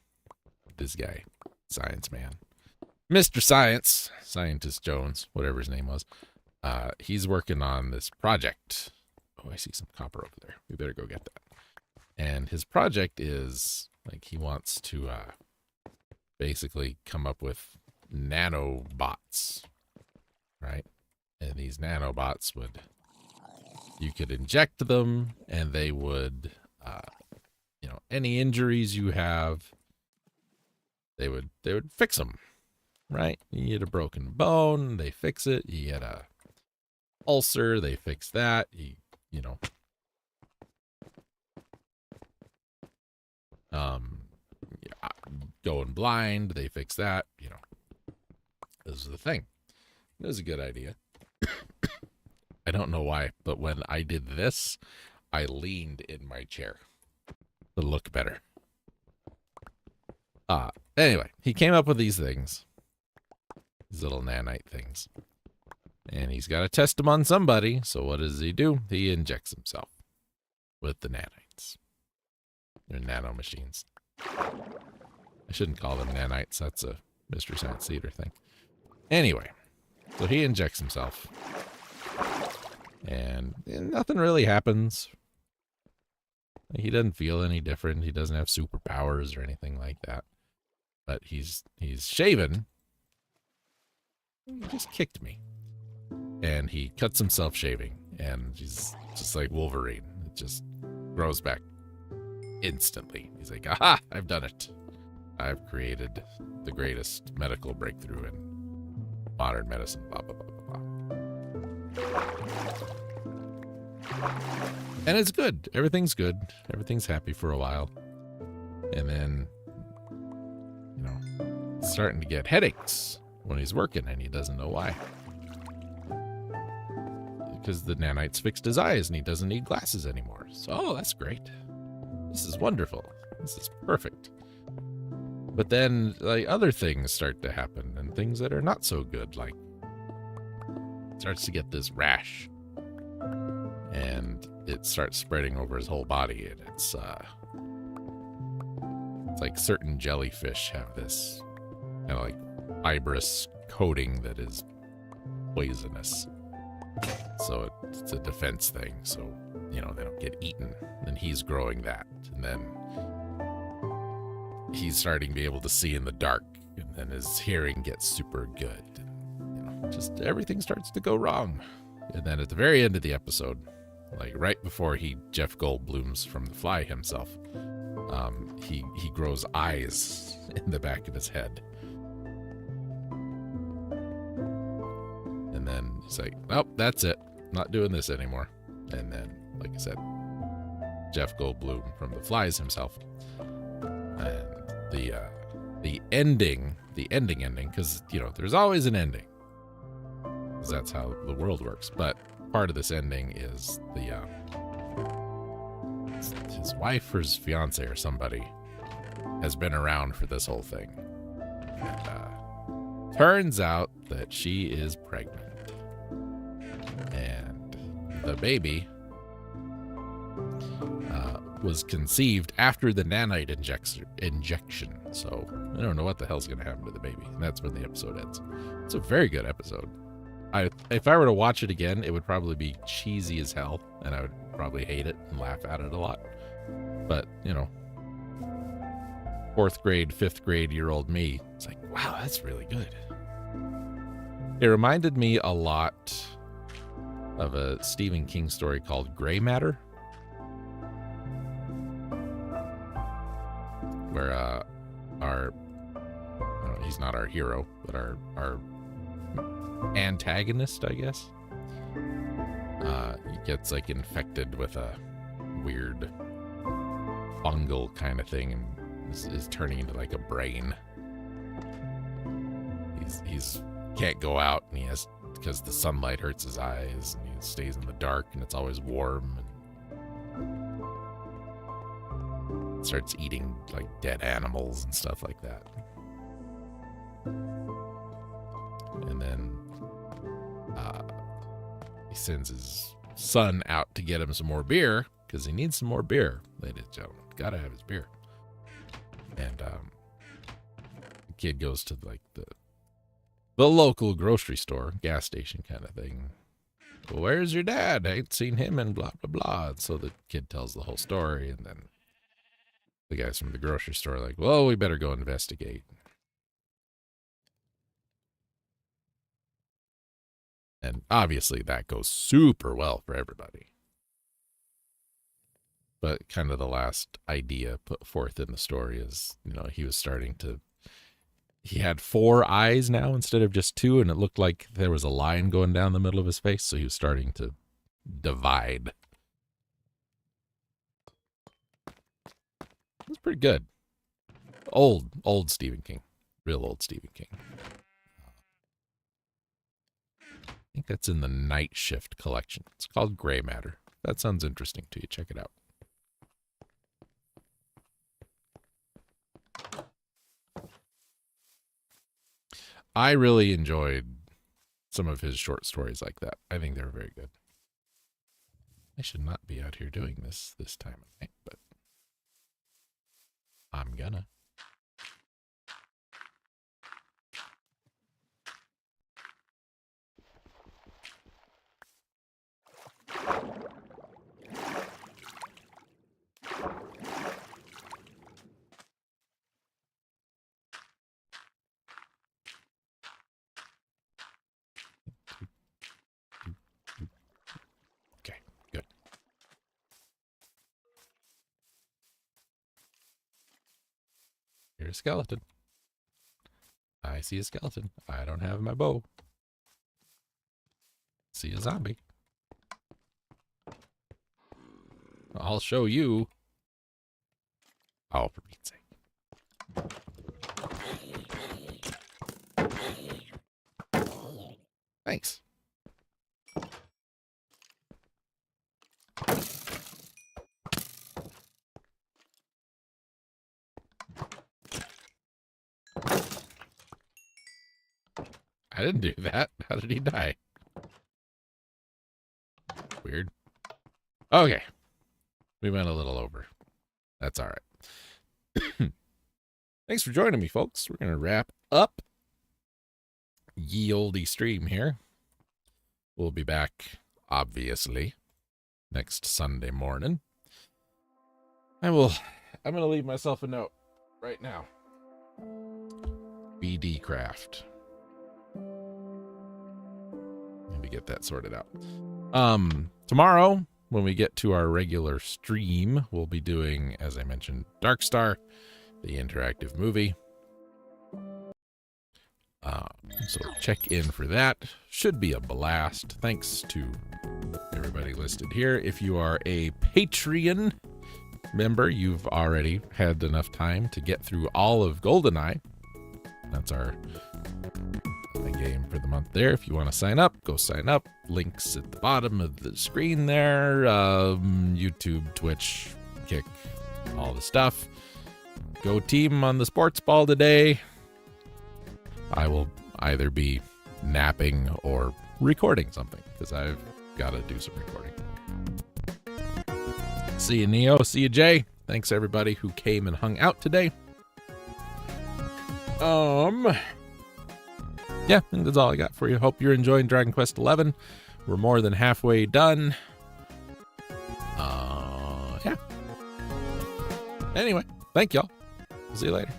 Science Man, Mr. Science, Scientist Jones, whatever his name was, he's working on this project. Oh, I see some copper over there. We better go get that. And his project is, like, he wants to basically come up with nanobots, right? And these nanobots you could inject them, and they would, any injuries you have, they would fix them, right? You get a broken bone, they fix it. You get a ulcer, they fix that. Going blind, they fix that. This is the thing. It was a good idea. I don't know why, but when I did this, I leaned in my chair to look better. Anyway, he came up with these things, these little nanite things, and he's got to test them on somebody. So what does he do? He injects himself with the nanites. They're nano machines. I shouldn't call them nanites. That's a Mystery Science Theater thing. Anyway, so he injects himself, and nothing really happens. He doesn't feel any different. He doesn't have superpowers or anything like that. But he's shaven. He just kicked me. And he cuts himself shaving. And he's just like Wolverine. It just grows back instantly. He's like, aha, I've done it. I've created the greatest medical breakthrough in modern medicine. Blah, blah, blah, blah, blah. And it's good. Everything's good. Everything's happy for a while. And then, he's starting to get headaches when he's working, and he doesn't know why. Because the nanites fixed his eyes, and he doesn't need glasses anymore. So, that's great. This is wonderful. This is perfect. But then, other things start to happen, and things that are not so good, like, starts to get this rash. And it starts spreading over his whole body, and it's like certain jellyfish have this kind of like fibrous coating that is poisonous. So it's a defense thing, so they don't get eaten. And he's growing that, and then he's starting to be able to see in the dark, and then his hearing gets super good. And, just everything starts to go wrong. And then at the very end of the episode, like right before Jeff Goldblum's from The Fly himself, he grows eyes in the back of his head. And then he's like, nope, that's it. Not doing this anymore. And then, like I said, Jeff Goldblum from The Flies himself. And the ending, because, there's always an ending. Because that's how the world works. But part of this ending is his wife or his fiance or somebody has been around for this whole thing. And turns out that she is pregnant. And the baby was conceived after the nanite injection. So I don't know what the hell's going to happen to the baby. And that's when the episode ends. It's a very good episode. If I were to watch it again, it would probably be cheesy as hell, and I would probably hate it and laugh at it a lot. But, 4th grade, 5th grade year old me. It's like, wow, that's really good. It reminded me a lot of a Stephen King story called Gray Matter, where he's not our hero, but our antagonist, I guess. He gets like infected with a weird fungal kind of thing and is turning into like a brain. He's can't go out, and he has, because the sunlight hurts his eyes, and he stays in the dark, and it's always warm, and starts eating like dead animals and stuff like that. And then he sends his son out to get him some more beer, because he needs some more beer, ladies and gentlemen. Gotta have his beer. And the kid goes to like the local grocery store, gas station kind of thing. Well, where's your dad? I ain't seen him in blah, blah, blah. And so the kid tells the whole story, and then the guys from the grocery store are like, well, we better go investigate. And obviously that goes super well for everybody. But kind of the last idea put forth in the story is, he was starting to, he had 4 eyes now instead of just 2, and it looked like there was a line going down the middle of his face, so he was starting to divide. It's pretty good. Old Stephen King. Real old Stephen King. I think that's in the Night Shift collection. It's called Gray Matter. That sounds interesting to you. Check it out. I really enjoyed some of his short stories like that. I think they were very good. I should not be out here doing this time of night, but I'm gonna. Okay, good. Here's a skeleton. I see a skeleton. I don't have my bow. See a zombie. I'll show you. Oh, for Pete's sake. Thanks. I didn't do that. How did he die? Weird. Okay. We went a little over. That's all right. Thanks for joining me, folks. We're going to wrap up ye olde stream here. We'll be back, obviously, next Sunday morning. I'm going to leave myself a note right now. BD Craft. Need to get that sorted out. Tomorrow, when we get to our regular stream, we'll be doing, as I mentioned, Dark Star, the interactive movie. So check in for that. Should be a blast. Thanks to everybody listed here. If you are a Patreon member, you've already had enough time to get through all of GoldenEye. That's our game for the month there. If you want to sign up, go sign up. Links at the bottom of the screen there. YouTube, Twitch, Kick, all the stuff. Go team on the sports ball today. I will either be napping or recording something, because I've got to do some recording. See you, Neo. See you, Jay. Thanks, everybody who came and hung out today. Yeah, I think that's all I got for you. Hope you're enjoying Dragon Quest XI. We're more than halfway done. Yeah. Anyway, thank y'all. See you later.